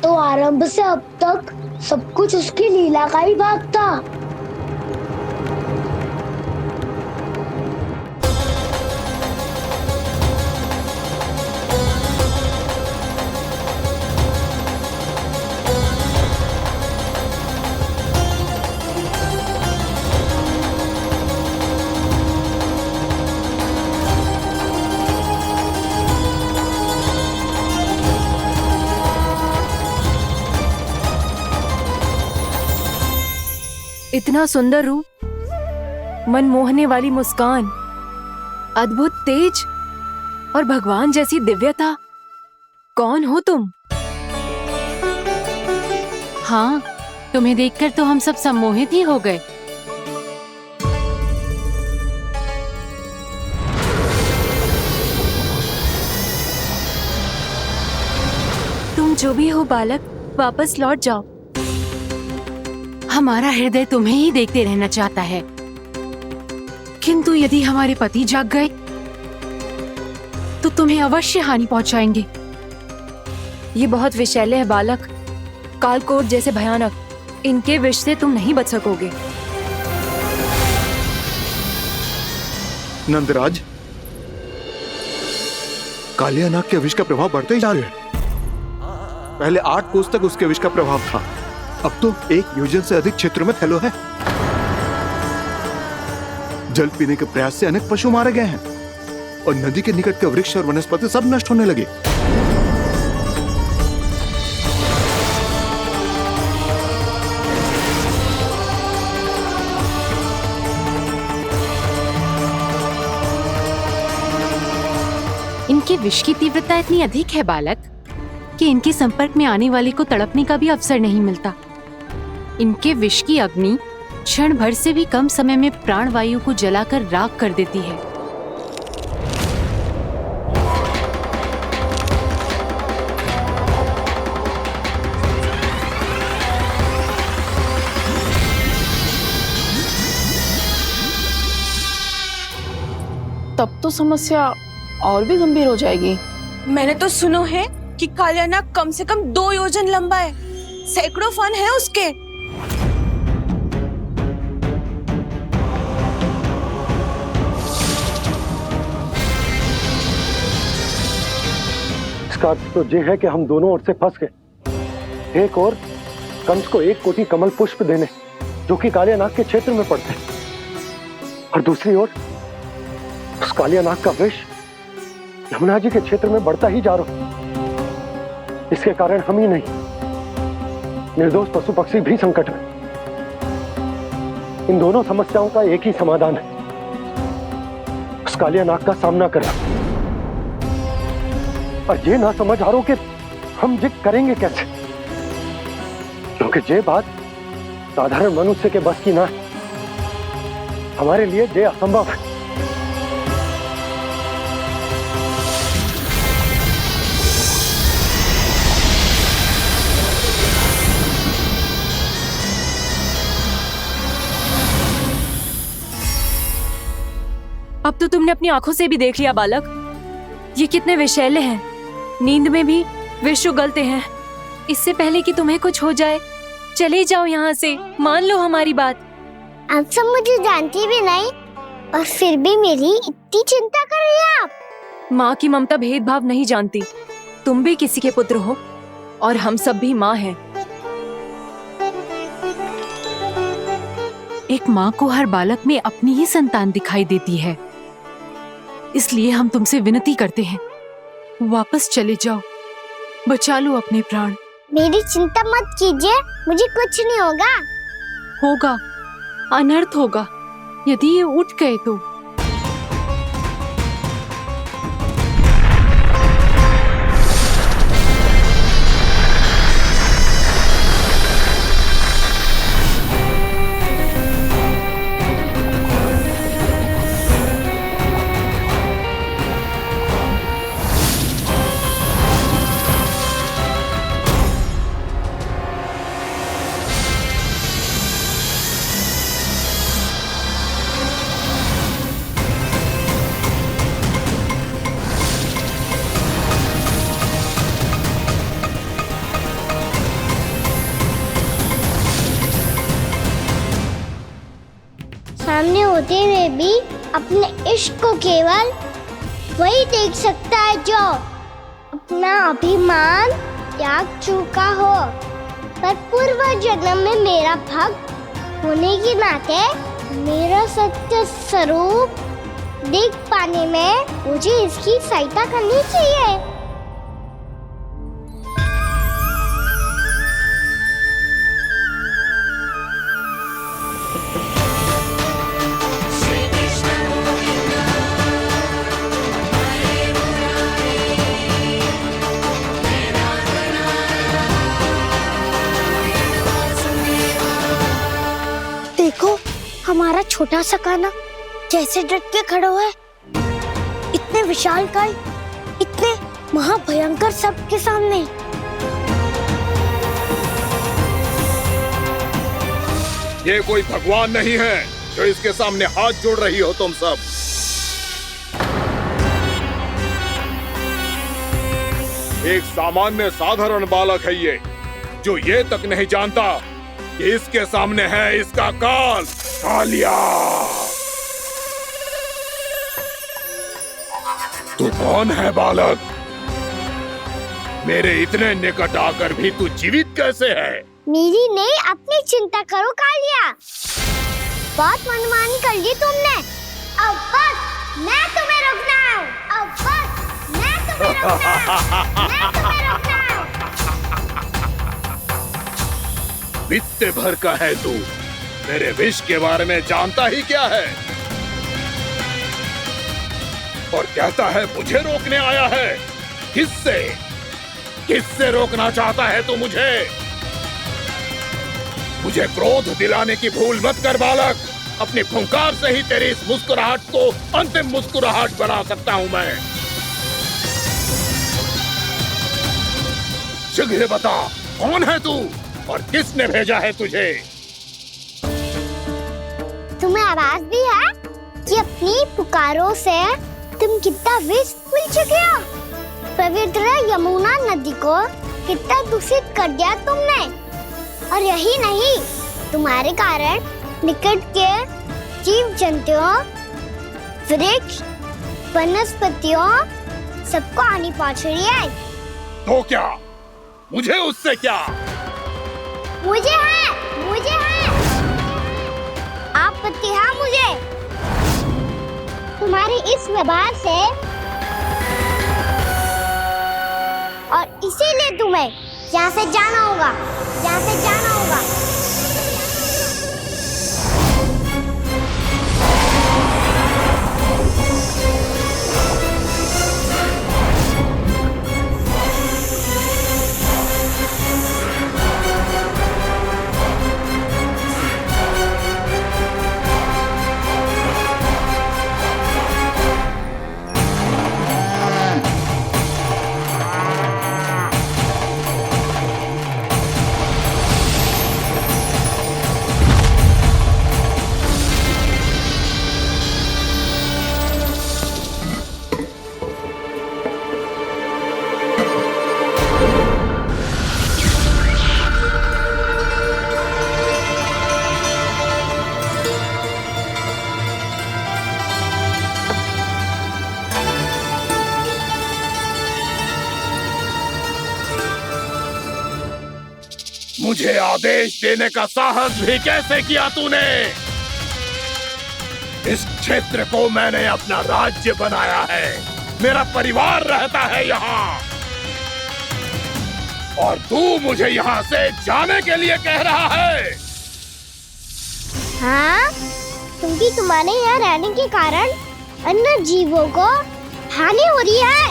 तो आरंभ से अब तक सब कुछ उसकी लीला का ही भाग था। इतना सुंदर रूप, मन मोहने वाली मुस्कान, अद्भुत तेज और भगवान जैसी दिव्यता। कौन हो तुम? हाँ, तुम्हें देखकर तो हम सब सम्मोहित ही हो गए। तुम जो भी हो बालक, वापस लौट जाओ। हमारा हृदय तुम्हें ही देखते रहना चाहता है, किंतु यदि हमारे पति जाग गए तो तुम्हें अवश्य हानि पहुंचाएंगे। ये बहुत विषैले है बालक, कालकोट जैसे भयानक। इनके विष से तुम नहीं बच सकोगे। नंदराज, कालिया नाग के विष का प्रभाव बढ़ते ही जा रहा है। पहले 8 कोस तक उसके विष का प्रभाव था, अब तो 1 योजन से अधिक क्षेत्र में फैलो है। जल पीने के प्रयास से अनेक पशु मारे गए हैं और नदी के निकट के वृक्ष और वनस्पति सब नष्ट होने लगे। इनके विष की तीव्रता इतनी अधिक है बालक कि इनके संपर्क में आने वाले को तड़पने का भी अवसर नहीं मिलता। इनके विष की अग्नि क्षण भर से भी कम समय में प्राणवायु को जलाकर राख कर देती है। तब तो समस्या और भी गंभीर हो जाएगी। मैंने तो सुनो है कि कालिया नाग कम से कम 2 योजन लंबा है, सैकड़ों फन है उसके। इसका अर्थ तो ये है कि हम दोनों ओर से फंस गए। एक और कंस को 1 कोटि कमल पुष्प देने जो कि कालिया नाग के क्षेत्र में पड़ते हैं, और दूसरी ओर उस कालिया नाग का विष यमुना जी के क्षेत्र में बढ़ता ही जा रहा। इसके कारण हम ही नहीं, निर्दोष पशु पक्षी भी संकट में। इन दोनों समस्याओं का एक ही समाधान है, उस कालिया नाग का सामना करना। और ये ना समझ आ रहा कि हम ये करेंगे कैसे, क्योंकि ये बात साधारण मनुष्य के बस की ना है। हमारे लिए ये असंभव है। अब तो तुमने अपनी आंखों से भी देख लिया बालक, ये कितने विषैले हैं। नींद में भी विष उगलते हैं। इससे पहले कि तुम्हें कुछ हो जाए, चले जाओ यहाँ से, मान लो हमारी बात। आप सब मुझे जानती भी नहीं और फिर भी मेरी इतनी चिंता कर रही हैं आप। माँ की ममता भेदभाव नहीं जानती। तुम भी किसी के पुत्र हो और हम सब भी माँ हैं। एक माँ को हर बालक में अपनी ही संतान दिखाई देती है, इसलिए हम तुमसे विनती करते हैं, वापस चले जाओ, बचा लो अपने प्राण। मेरी चिंता मत कीजिए, मुझे कुछ नहीं होगा। होगा, अनर्थ होगा यदि ये उठ गए तो। अपने इश्क को केवल वही देख सकता है जो अपना अभिमान त्याग चुका हो। पर पूर्व जन्म में मेरा भक्त होने के नाते मेरा सत्य स्वरूप देख पाने में मुझे इसकी सहायता करनी चाहिए। देखो हमारा छोटा सा कान्हा कैसे डट के खड़ा हुआ है, इतने विशालकाय, इतने महाभयंकर सबके सामने। ये कोई भगवान नहीं है जो इसके सामने हाथ जोड़ रही हो तुम सब। एक सामान्य साधारण बालक है ये, जो ये तक नहीं जानता कि इसके सामने है इसका काल, कालिया। तू कौन है बालक? मेरे इतने निकट आकर भी तू जीवित कैसे है? मेरी नहीं, अपनी चिंता करो कालिया। बहुत मनमानी कर ली तुमने। अब बस मैं तुम्हें रोकना हूँ। अब बस मैं तुम्हें रोकना हूँ। मैं तुम्हें रोकना हूँ। बित्ते भर का है तू, मेरे विष के बारे में जानता ही क्या है? और कहता है मुझे रोकने आया है। किससे? किससे रोकना चाहता है तू मुझे? मुझे क्रोध दिलाने की भूल मत कर बालक। अपनी फुंकार से ही तेरी इस मुस्कुराहट को अंतिम मुस्कुराहट बना सकता हूं मैं। शीघ्र बता, कौन है तू और किसने भेजा है तुझे? तुम्हें आवाज भी है कि अपनी पुकारों से तुम कितना विष भूल चुके हो। पवित्र यमुना नदी को कितना दूषित कर दिया तुमने। और यही नहीं, तुम्हारे कारण निकट के जीव जंतुओं, वृक्ष, वनस्पतियों सबको हानि पहुंच रही है। तो क्या? मुझे उससे क्या? मुझे है, मुझे है। आपत्ति है मुझे तुम्हारे इस व्यवहार से, और इसीलिए तुम्हें यहाँ से जाना होगा, यहाँ से जाना होगा। मुझे आदेश देने का साहस भी कैसे किया तूने? इस क्षेत्र को मैंने अपना राज्य बनाया है, मेरा परिवार रहता है यहाँ, और तू मुझे यहाँ से जाने के लिए कह रहा है? हाँ, क्योंकि तुम्हारे यहाँ रहने के कारण अन्य जीवों को हानि हो रही है,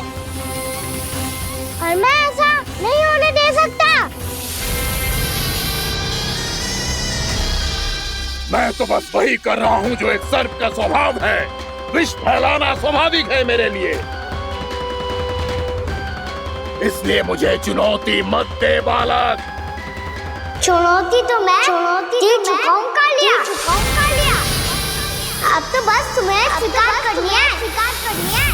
और मैं ऐसा नहीं होने दे सकता। मैं तो बस वही कर रहा हूँ जो एक सर्प का स्वभाव है। विष फैलाना स्वाभाविक है मेरे लिए, इसलिए मुझे चुनौती मत दे बालक। चुनौती तो मैं दे चुका हूँ कालिया। अब तो बस तुम्हें स्वीकार करनी है, स्वीकार करनी है।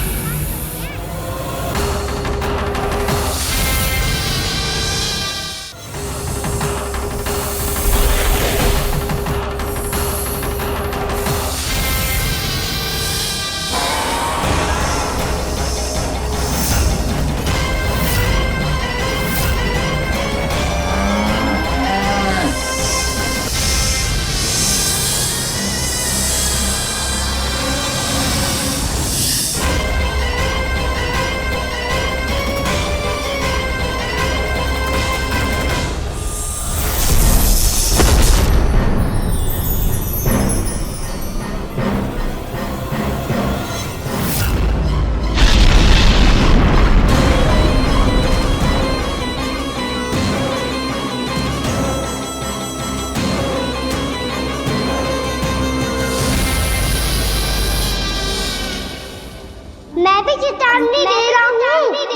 मैं भी चेतावनी दे रहा हूँ,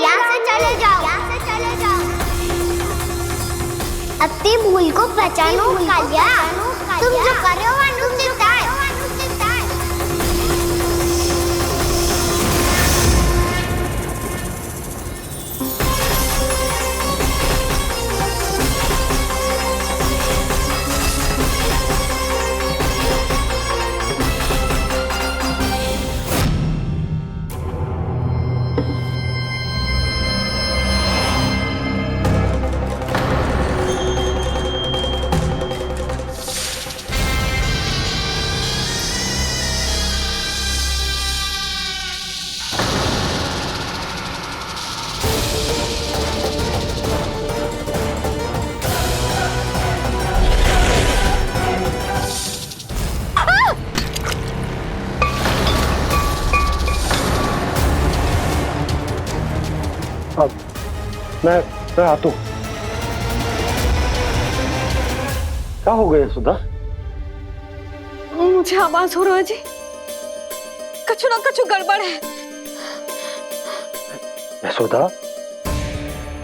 यहाँ से चले जाओ, यहाँ से चले जाओ। अपनी भूल को पहचानो कालिया, तुम जो कर रहे हो अनुचित है। मैं आता हूँ। क्या हो गया सुधा? मुझे आवाज हो रहा है जी, कछु ना कछु गड़बड़ है। यशोदा,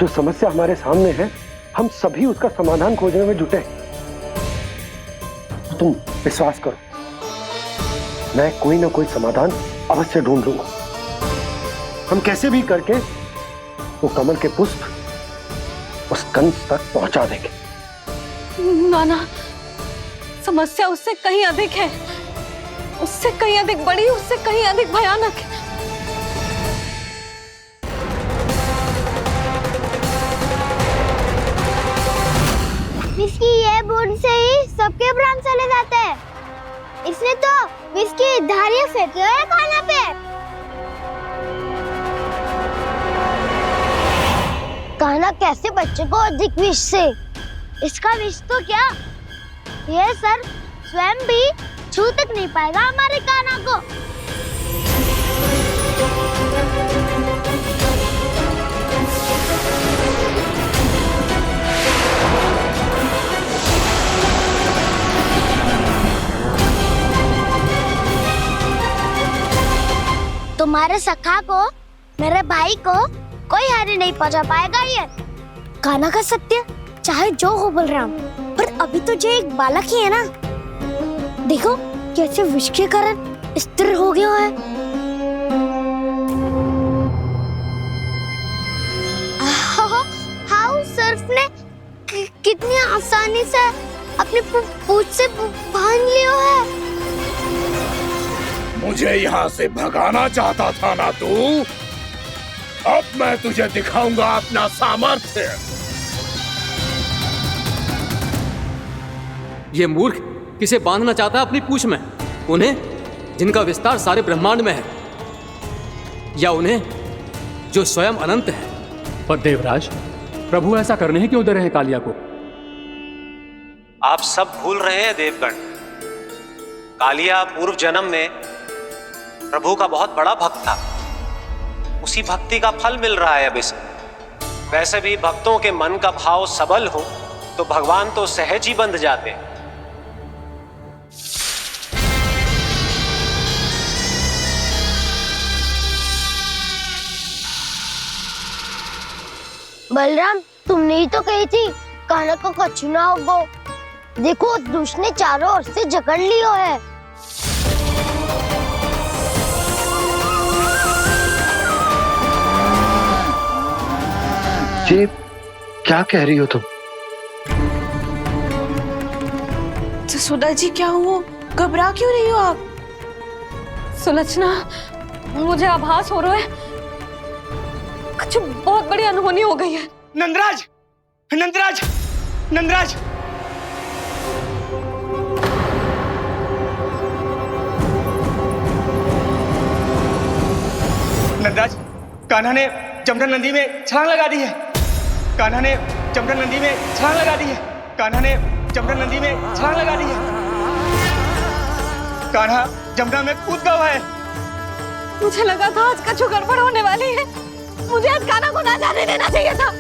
जो समस्या हमारे सामने है, हम सभी उसका समाधान खोजने में जुटे। तुम विश्वास करो, मैं कोई ना कोई समाधान अवश्य ढूंढ लूंगा। हम कैसे भी करके वो कमल के पुष्प उस कंस तक पहुंचा देंगे। नाना, समस्या उससे कहीं अधिक है, उससे कहीं अधिक बड़ी, उससे कहीं अधिक भयानक है। विस्की ये बूंद से ही सबके प्राण चले जाते हैं। इसने तो विस्की धारियां फेंकी है खाना पे। कान्हा कैसे बच्चे को अधिक विष से? इसका विष तो क्या, ये सर स्वयं भी छू तक नहीं पाएगा हमारे कान्हा को। तुम्हारे सखा को, मेरे भाई को कोई हानि नहीं पहुंचा पाएगा। ये कान्हा का सत्य चाहे जो हो बलराम, पर अभी तो जो एक बालक ही है ना। देखो कैसे विष के कारण स्थिर हो गया है। हाउ सर्फ ने कितनी आसानी से अपनी पूंछ से बांध लिया है। मुझे यहाँ से भगाना चाहता था ना तू? अब मैं तुझे दिखाऊंगा अपना सामर्थ्य। ये मूर्ख किसे बांधना चाहता है अपनी पूंछ में? उन्हें जिनका विस्तार सारे ब्रह्मांड में है, या उन्हें जो स्वयं अनंत है? पर देवराज, प्रभु ऐसा करने ही क्यों दे रहे हैं कालिया को? आप सब भूल रहे हैं देवगण, कालिया पूर्व जन्म में प्रभु का बहुत बड़ा भक्त था। उसी भक्ति का फल मिल रहा है अब इसे। वैसे भी भक्तों के मन का भाव सबल हो तो भगवान तो सहज ही बंध जाते हैं। बलराम, तुमने ही तो कही थी कान्हा को कछु ना होगो। देखो उस दुष्ट ने चारों ओर से जकड़ लियो है। ये क्या कह रही हो तुम? जसोदा जी, क्या हुआ? घबरा क्यों रही हो आप? सुलक्षणा, मुझे आभास हो रहा है कुछ बहुत बड़ी अनहोनी हो गई है। नंदराज, नंदराज, नंदराज! नंदराज, कान्हा ने जमना नदी में छलांग लगा दी है। कान्हा ने जमना नदी में छलांग लगा दी है। कान्हा ने जमना नदी में छलांग लगा दी है। कान्हा जमना में कूद गया है। मुझे लगा था आज कछु गड़बड़ होने वाली है। मुझे आज कान्हा को ना जाने देना चाहिए था।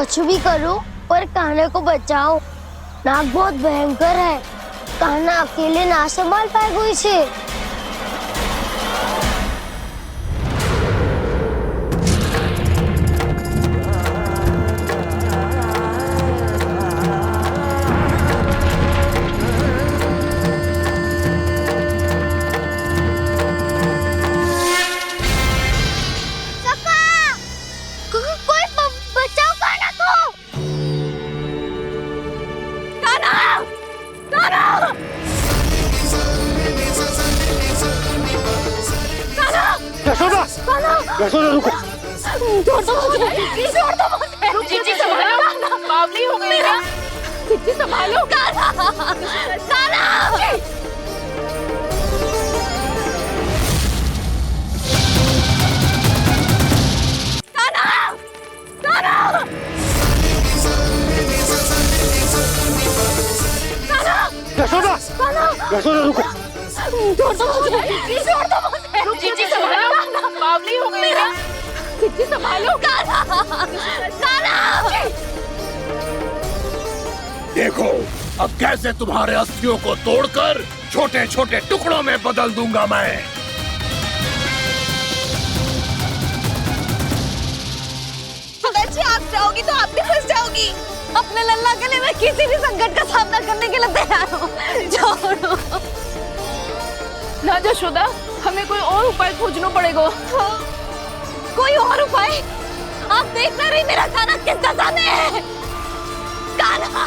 कुछ भी करो पर कान्हा को बचाओ। नाग बहुत भयंकर है, कान्हा अकेले ना संभाल पाएगा इसे। यशोदा रुको। छोड़ दो मुझे, छोड़ दो मुझे। जीजी संभालो, बावली हो गई है। जीजी संभालो। कान्हा, कान्हा। यशोदा, यशोदा रुको। छोड़ दो मुझे, छोड़ दो मुझे। जीजी संभालो, बावली हो गई है। जीजी संभालो। देखो अब कैसे तुम्हारे अस्थियों को तोड़कर छोटे छोटे टुकड़ों में बदल दूंगा मैं। अगर आप जाओगी तो आप भी फंस जाओगी। अपने लल्ला के लिए मैं किसी भी संकट का सामना करने के लिए तैयार हूँ। छोड़ो ना यशोदा, हमें कोई और उपाय खोजना पड़ेगा। कोई और उपाय? आप देख ना रही मेरा कान्हा किस दशा में है। कान्हा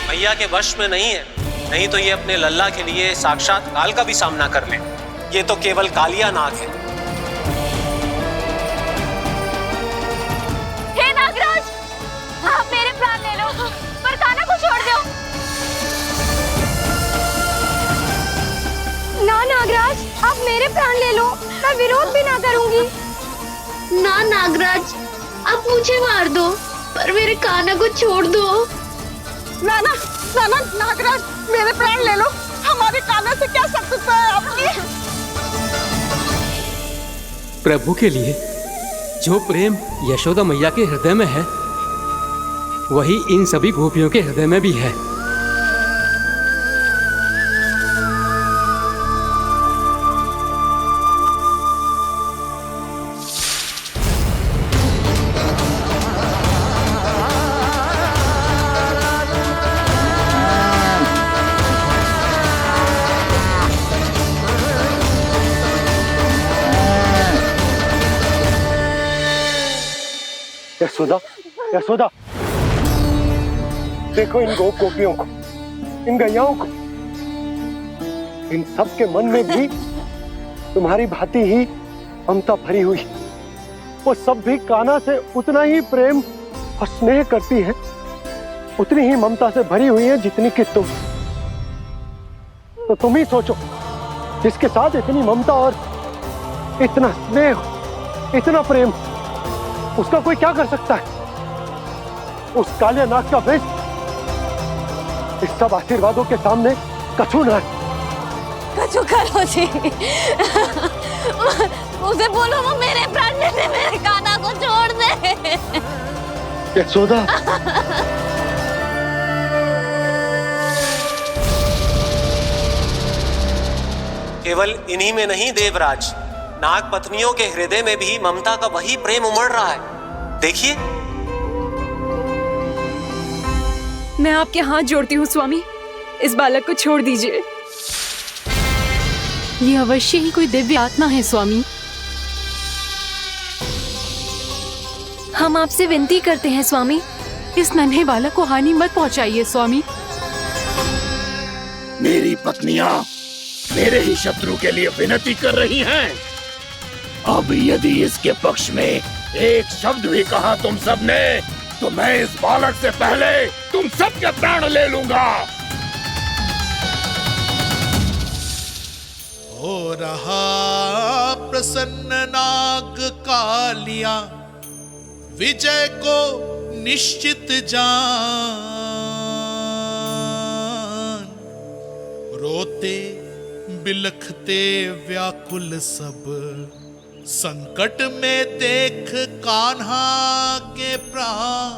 मैया के वश में नहीं है, नहीं तो ये अपने लल्ला के लिए साक्षात काल का भी सामना कर ले। ये तो केवल कालिया नाग है। हे नागराज, आप मेरे प्राण ले लो पर कान्हा को छोड़ दो। ना नागराज, आप मेरे प्राण ले लो, मैं विरोध भी ना करूंगी। ना नागराज, आप मुझे मार दो पर मेरे कान्हा को छोड़ दो। ना ना ना ना नागराज, मेरे प्राण ले लो, हमारे कान्हा से क्या शत्रुता है आपकी? प्रभु के लिए जो प्रेम यशोदा मैया के हृदय में है वही इन सभी गोपियों के हृदय में भी है। यशोदा, यशोदा, देखो इन गोपियों को, इन गैयाओं को, इन सब के मन में भी तुम्हारी भांति ही ममता भरी हुई। वो सब भी कान्हा से उतना ही प्रेम और स्नेह करती है, उतनी ही ममता से भरी हुई है जितनी कि तुम। तो तुम ही सोचो, जिसके साथ इतनी ममता और इतना स्नेह, इतना प्रेम, उसका कोई क्या कर सकता है? उस कालिया नाग का विष इस सब आशीर्वादों के सामने कछु न है। कछु करो जी। उसे बोलो वो मेरे प्राण ले ले, मेरे कान्हा को छोड़ दे। यशोदा, केवल इन्हीं में नहीं देवराज, नाग पत्नियों के हृदय में भी ममता का वही प्रेम उमड़ रहा है। देखिए। मैं आपके हाथ जोड़ती हूँ स्वामी, इस बालक को छोड़ दीजिए। ये अवश्य ही कोई दिव्य आत्मा है स्वामी। हम आपसे विनती करते हैं स्वामी, इस नन्हे बालक को हानि मत पहुंचाइए स्वामी। मेरी पत्नियां मेरे ही शत्रु के लिए विनती कर रही हैं। अब यदि इसके पक्ष में एक शब्द भी कहा तुम सबने, तो मैं इस बालक से पहले तुम सबके प्राण ले लूंगा। हो रहा प्रसन्न नाग कालिया, विजय को निश्चित जान। रोते बिलखते व्याकुल सब संकट में देख कान्हा के प्राण।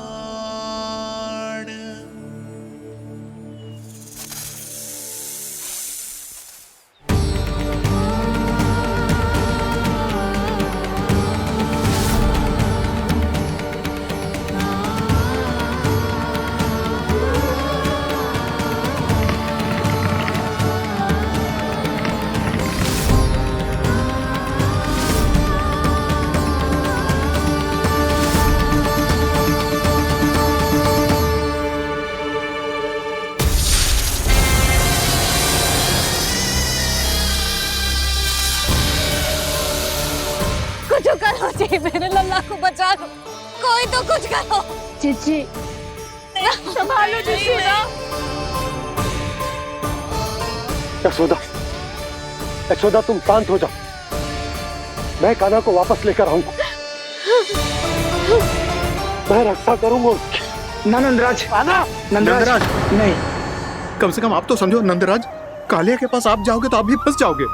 जी मेरे लल्ला को बचा लो, कोई तो कुछ करो। जीजी संभालो जीजी ना। यशोदा, यशोदा तुम शांत हो जाओ, मैं कान्हा को वापस लेकर आऊंगा, मैं रक्षा करूंगा उसकी। ना नंदराज, नंदराज नहीं, कम से कम आप तो समझो नंदराज, कालिया के पास आप जाओगे तो आप भी फंस जाओगे।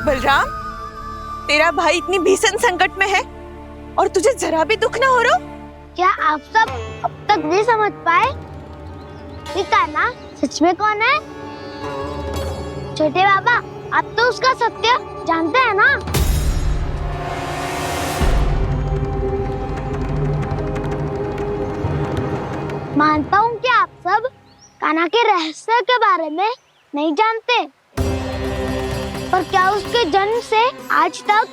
बलराम, तेरा भाई इतनी भीषण संकट में है और तुझे जरा भी दुख ना हो रहा? क्या आप सब अब तक नहीं समझ पाए कि कान्हा सच में कौन है? छोटे बाबा, आप तो उसका सत्य जानते हैं ना? मानता हूँ कि आप सब कान्हा के रहस्य के बारे में नहीं जानते, पर क्या उसके जन्म से आज तक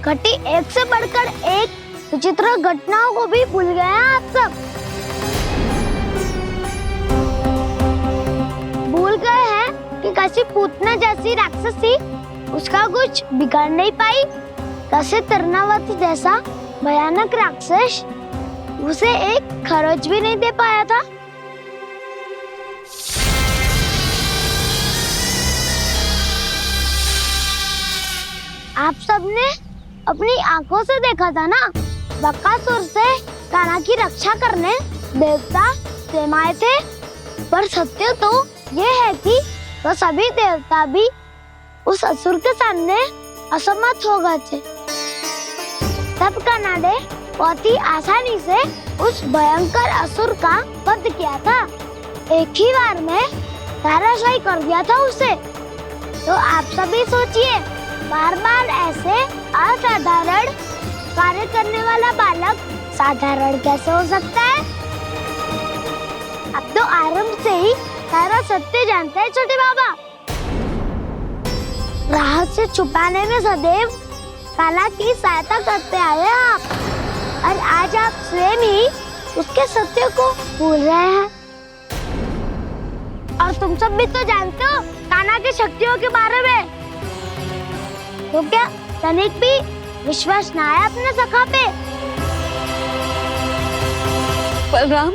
घटी एक से बढ़कर एक विचित्र घटनाओं को भी भूल गए हैं आप सब? भूल गए हैं कि कैसी पूतना जैसी राक्षसी उसका कुछ बिगाड़ नहीं पाई, कैसे तरनावती जैसा भयानक राक्षस उसे एक खरोच भी नहीं दे पाया था। आप सबने अपनी आंखों से देखा था ना, बकासुर से कान्हा की रक्षा करने देवता स्वयं आए थे, पर सत्य तो ये है कि वो सभी देवता भी उस असुर के सामने असमर्थ हो गए थे। तब कान्हा ने बहुत ही आसानी से उस भयंकर असुर का वध किया था, एक ही बार में धराशायी कर दिया था उसे। तो आप सभी सोचिए, बार बार ऐसे असाधारण कार्य करने वाला बालक साधारण कैसे हो सकता है? अब तो आरंभ से ही सारा सत्य जानते हैं छोटे बाबा। रहस्य छुपाने में सदैव कान्हा की सहायता करते आए हैं आप, और आज आप स्वयं ही उसके सत्य को भूल रहे हैं। और तुम सब भी तो जानते हो कान्हा की शक्तियों के बारे में, तो क्या तनिक भी विश्वास न आया अपने सखा पे? बलराम,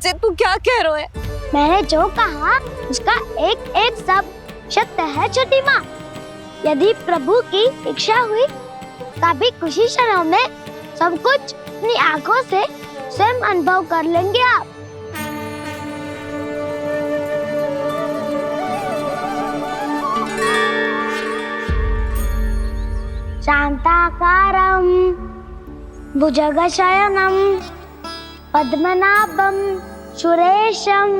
जे तू क्या कह रहे है? मैंने जो कहा उसका एक एक शब्द सत्य है छोटी माँ। यदि प्रभु की इच्छा हुई तभी कुछ ही क्षणों में सब कुछ अपनी आंखों से स्वयं अनुभव कर लेंगे आप। शांताकारं भुजगशयनं पद्मनाभं सुरेशं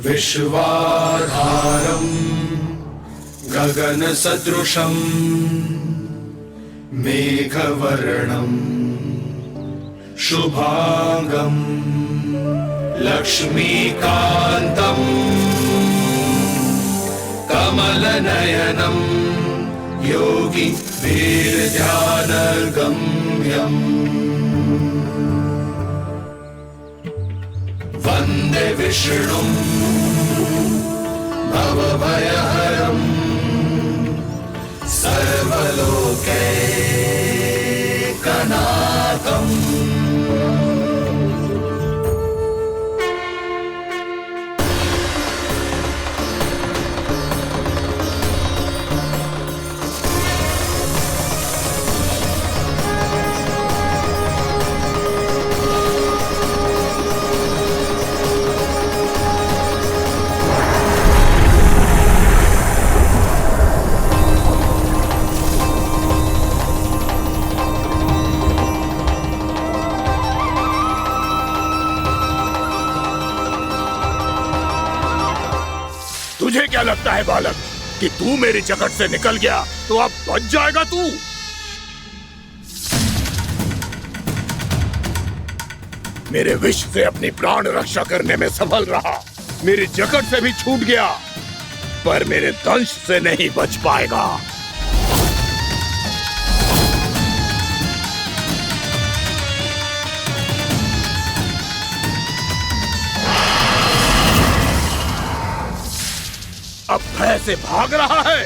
विश्वाधारं गगनसदृशं मेघवर्णं शुभांगं लक्ष्मीकान्तं कमलनयनं योगी वीरध्यानगम्यम् वन्दे विष्णुं भवभयहरं सर्वलोकैकनाथम्। तुझे क्या लगता है बालक कि तू मेरी जगत से निकल गया तो अब बच जाएगा तू? मेरे विष से अपनी प्राण रक्षा करने में सफल रहा, मेरी जगत से भी छूट गया, पर मेरे दंश से नहीं बच पाएगा। अब भय से भाग रहा है,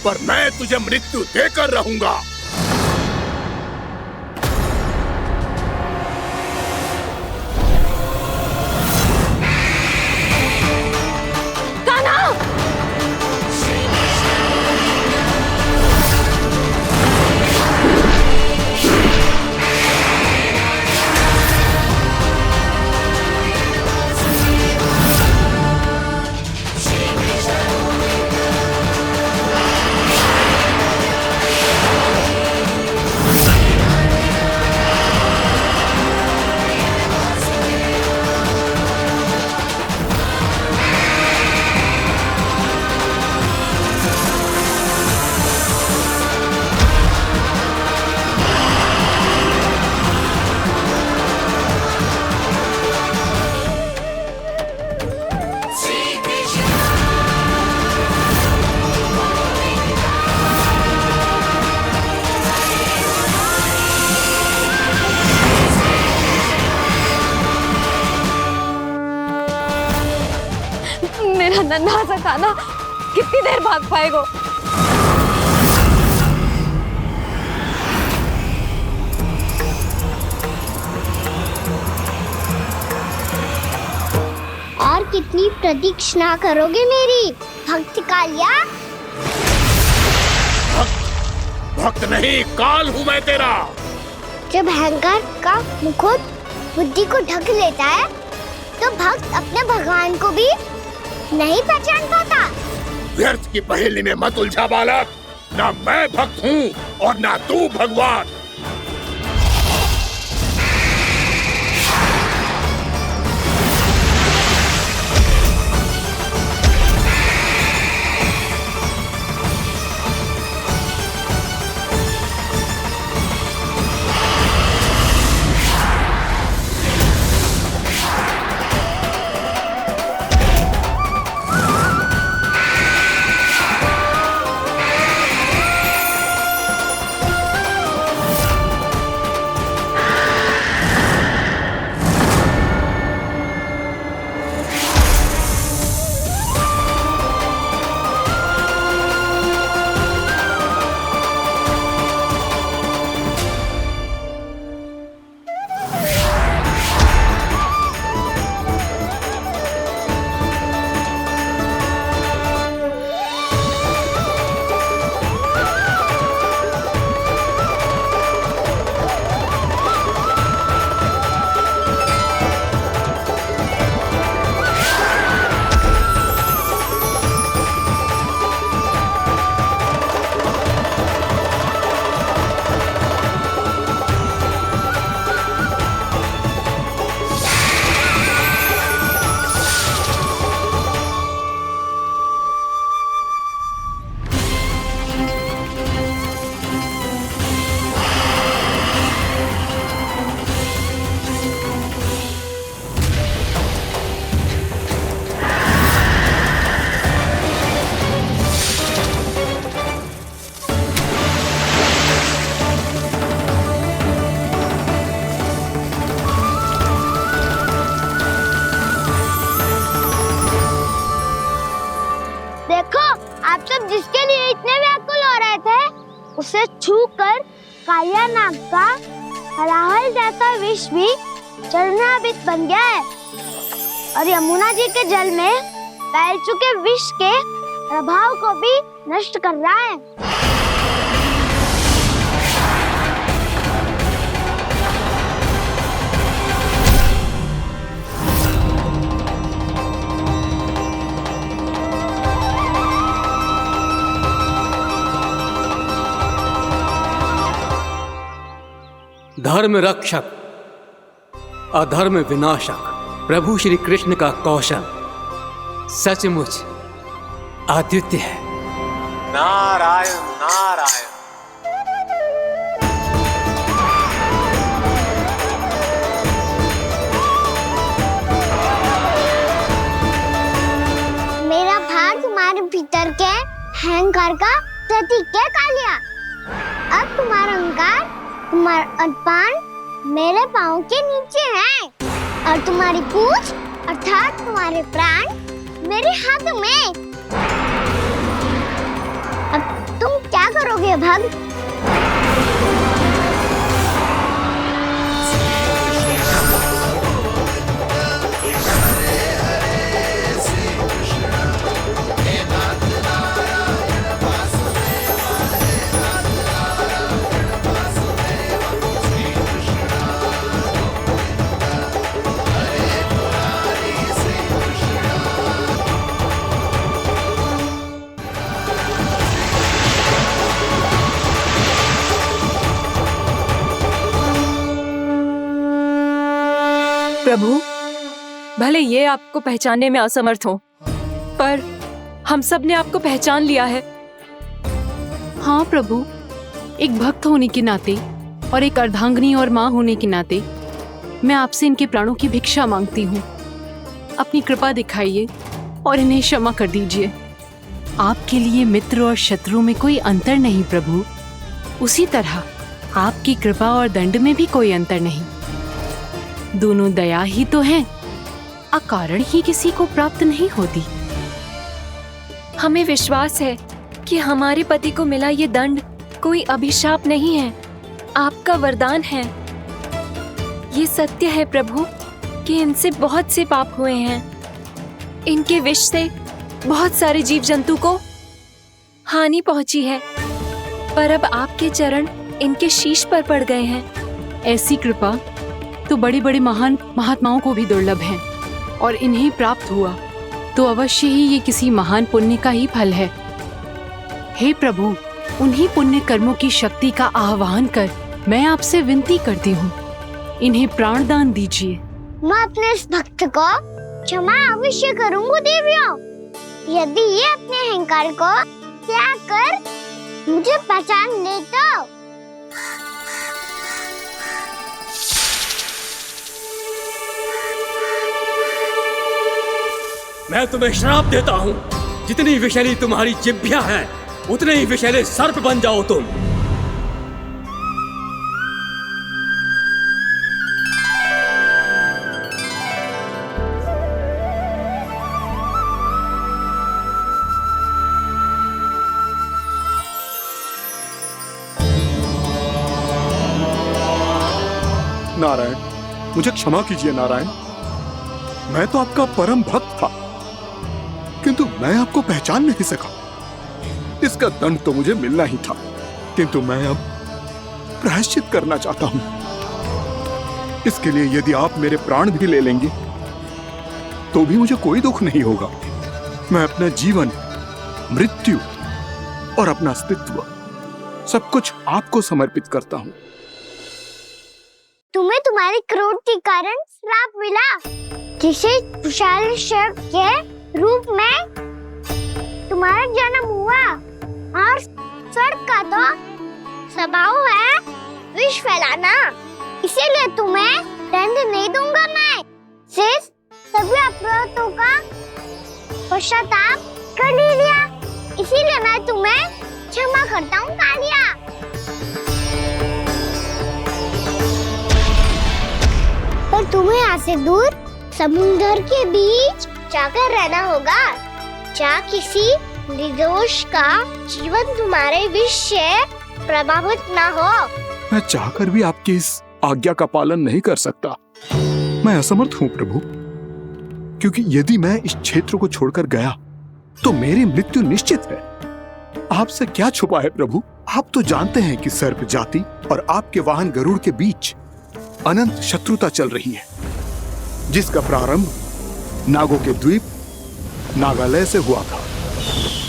पर मैं तुझे मृत्यु देकर रहूंगा। नन्हा सा कान्हा कितनी देर भाग पाएगा? और कितनी प्रतीक्षा करोगे मेरी भक्त कालिया? भक्त नहीं, काल हूँ मैं तेरा। जब अहंकार का मुकुट बुद्धि को ढक लेता है तो भक्त अपने भगवान को भी नहीं पहचान पाता। व्यर्थ की पहेली में मत उलझा बालक, ना मैं भक्त हूँ और ना तू भगवान। उसे छूकर कालिया नाग का हलाहल जैसा विष भी चरणामृत बन गया है और यमुना जी के जल में फैल चुके विष के प्रभाव को भी नष्ट कर रहा है। धर्म रक्षक अधर्म विनाशक प्रभु श्री कृष्ण का कौशल सचमुच अद्वितीय है। नारायण नारायण। मेरा भार तुम्हारे भीतर के अहंकार का प्रतीक है कालिया। अब तुम्हारा अहंकार, तुम्हारा अर्पण मेरे पाँव के नीचे है और तुम्हारी पूंछ अर्थात तुम्हारे प्राण मेरे हाथ में। अब तुम क्या करोगे भक्त? प्रभु, भले ये आपको पहचानने में असमर्थ हो, पर हम सब ने आपको पहचान लिया है। हाँ प्रभु, एक भक्त होने के नाते और एक अर्धांगिनी और माँ होने के नाते मैं आपसे इनके प्राणों की भिक्षा मांगती हूँ। अपनी कृपा दिखाइए और इन्हें क्षमा कर दीजिए। आपके लिए मित्र और शत्रु में कोई अंतर नहीं प्रभु। उसी तरह आपकी कृपा और दंड में भी कोई अंतर नहीं। दोनों दया ही तो हैं, अकारण ही किसी को प्राप्त नहीं होती। हमें विश्वास है कि हमारे पति को मिला ये दंड कोई अभिशाप नहीं है, आपका वरदान है। ये सत्य है प्रभु कि इनसे बहुत से पाप हुए हैं। इनके विष से बहुत सारे जीव जंतु को हानि पहुंची है, पर अब आपके चरण इनके शीश पर पड़ गए हैं। ऐसी कृपा तो बड़े बड़े महान महात्माओं को भी दुर्लभ है, और इन्हें प्राप्त हुआ तो अवश्य ही ये किसी महान पुण्य का ही फल है। हे प्रभु, उन्हीं पुण्य कर्मों की शक्ति का आह्वान कर मैं आपसे विनती करती हूँ, इन्हें प्राण दान दीजिए। मैं अपने इस भक्त को क्षमा अवश्य करूँगा देवियों, यदि ये अपने अहंकार को त्याग कर मुझे पहचान ले तो। मैं तुम्हें श्राप देता हूँ, जितनी विषैली तुम्हारी जिह्वा है उतने ही विषैले सर्प बन जाओ तुम। नारायण, मुझे क्षमा कीजिए नारायण। मैं तो आपका परम भक्त था, किंतु मैं आपको पहचान नहीं सका। इसका दंड तो मुझे मिलना ही था, किंतु मैं अब प्रायश्चित करना चाहता हूं। इसके लिए यदि आप मेरे प्राण भी ले लेंगे तो भी मुझे कोई दुख नहीं होगा। मैं अपना जीवन, मृत्यु और अपना अस्तित्व सब कुछ आपको समर्पित करता हूं। तुम्हें तुम्हारी क्रोध के कारण श्राप मिला, जिसे विशाल सर्प के रूप में तुम्हारा जन्म हुआ, और सर्प का तो स्वभाव है विष फैलाना। इसीलिए तुम्हें दंड नहीं दूंगा मैं। शेष सभी अपराधों का पश्चाताप कर लिया, इसीलिए मैं तुम्हें क्षमा करता हूँ कालिया। पर तुम्हें यहाँ से दूर समुद्र के बीच जाकर रहना होगा, जहाँ किसी निर्दोष का जीवन तुम्हारे विष से प्रभावित ना हो। मैं चाहकर भी आपकी इस आज्ञा का पालन नहीं कर सकता। मैं असमर्थ हूँ प्रभु, क्योंकि यदि मैं इस क्षेत्र को छोड़कर गया तो मेरी मृत्यु निश्चित है। आपसे क्या छुपा है प्रभु? आप तो जानते हैं कि सर्प जाति और आपके वाहन गरुड़ के बीच अनंत शत्रुता चल रही है, जिसका प्रारंभ नागों के द्वीप नागालय से हुआ था।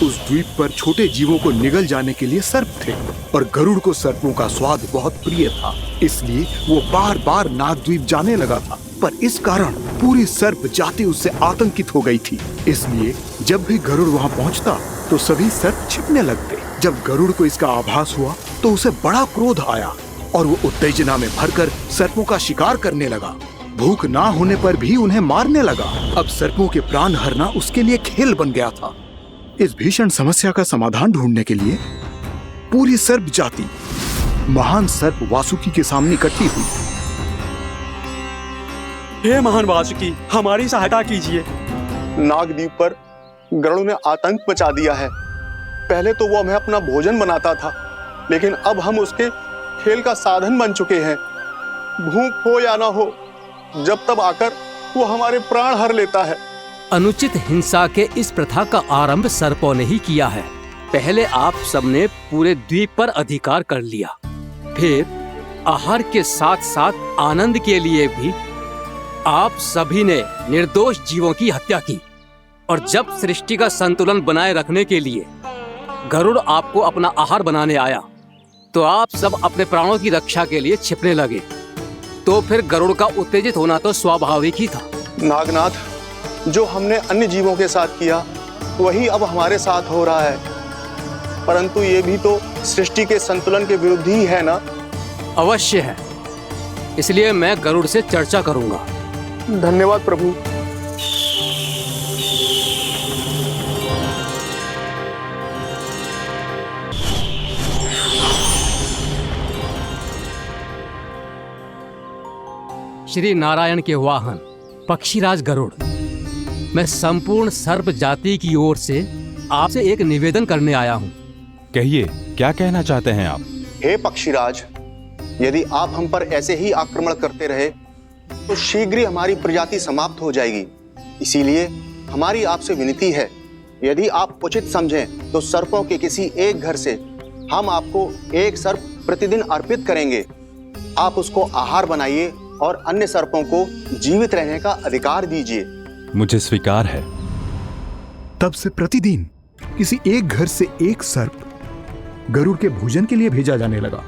उस द्वीप पर छोटे जीवों को निगल जाने के लिए सर्प थे, और गरुड़ को सर्पों का स्वाद बहुत प्रिय था, इसलिए वो बार बार नागद्वीप जाने लगा था। पर इस कारण पूरी सर्प जाति उससे आतंकित हो गई थी। इसलिए जब भी गरुड़ वहां पहुंचता तो सभी सर्प छिपने लगते। जब गरुड़ को इसका आभास हुआ तो उसे बड़ा क्रोध आया और वो उत्तेजना में भरकर सर्पों का शिकार करने लगा। भूख ना होने पर भी उन्हें मारने लगा। अब सर्पों के प्राण हरना उसके लिए खेल बन गया था। इस भीषण समस्या का समाधान ढूंढने के लिए पूरी सर्प जाति महान सर्प वासुकी के सामने इकट्ठी हुई। हे महान वासुकी, हमारी सहायता कीजिए। नागद्वीप पर गरुड़ ने आतंक मचा दिया है। पहले तो वो हमें अपना भोजन बनाता था, लेकिन अब हम उसके खेल का साधन बन चुके हैं। भूख हो या ना हो, जब तब आकर वो हमारे प्राण हर लेता है। अनुचित हिंसा के इस प्रथा का आरंभ सर्पों ने ही किया है। पहले आप सबने पूरे द्वीप पर अधिकार कर लिया, फिर आहार के साथ साथ आनंद के लिए भी आप सभी ने निर्दोष जीवों की हत्या की। और जब सृष्टि का संतुलन बनाए रखने के लिए गरुड़ आपको अपना आहार बनाने आया तो आप सब अपने प्राणों की रक्षा के लिए छिपने लगे। तो फिर गरुड़ का उत्तेजित होना तो स्वाभाविक ही था। नागनाथ, जो हमने अन्य जीवों के साथ किया वही अब हमारे साथ हो रहा है, परंतु ये भी तो सृष्टि के संतुलन के विरुद्ध ही है ना? अवश्य है, इसलिए मैं गरुड़ से चर्चा करूंगा। धन्यवाद प्रभु। श्री नारायण के वाहन पक्षीराज गरुड़, मैं संपूर्ण सर्प जाति की ओर से आपसे एक निवेदन करने आया हूँ। कहिए, क्या कहना चाहते हैं आप? हे पक्षीराज, यदि आप हम पर ऐसे ही आक्रमण करते रहे तो शीघ्र ही हमारी प्रजाति समाप्त हो जाएगी। इसीलिए हमारी आपसे विनती है, यदि आप उचित समझें तो सर्पों के किसी एक घर से हम आपको एक सर्प प्रतिदिन अर्पित करेंगे। आप उसको आहार बनाइए और अन्य सर्पों को जीवित रहने का अधिकार दीजिए। मुझे स्वीकार है। तब से प्रतिदिन किसी एक घर से एक सर्प गरुड़ के भोजन के लिए भेजा जाने लगा।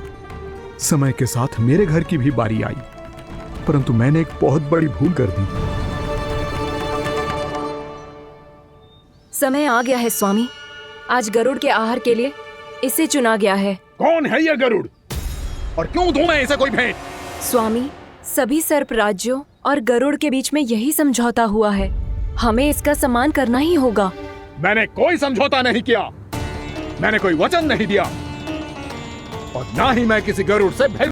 समय के साथ मेरे घर की भी बारी आई, परंतु मैंने एक बहुत बड़ी भूल कर दी। समय आ गया है स्वामी, आज गरुड़ के आहार के लिए इसे चुना गया है। कौन है यह गरुड़ और क्यों दूं मैं इसे कोई भेंट? स्वामी, सभी सर्प राज्यों और गरुड़ के बीच में यही समझौता हुआ है, हमें इसका सम्मान करना ही होगा। मैंने कोई समझौता नहीं किया, मैंने कोई वचन नहीं दिया और ना ही मैं किसी गरुड़ से भेंट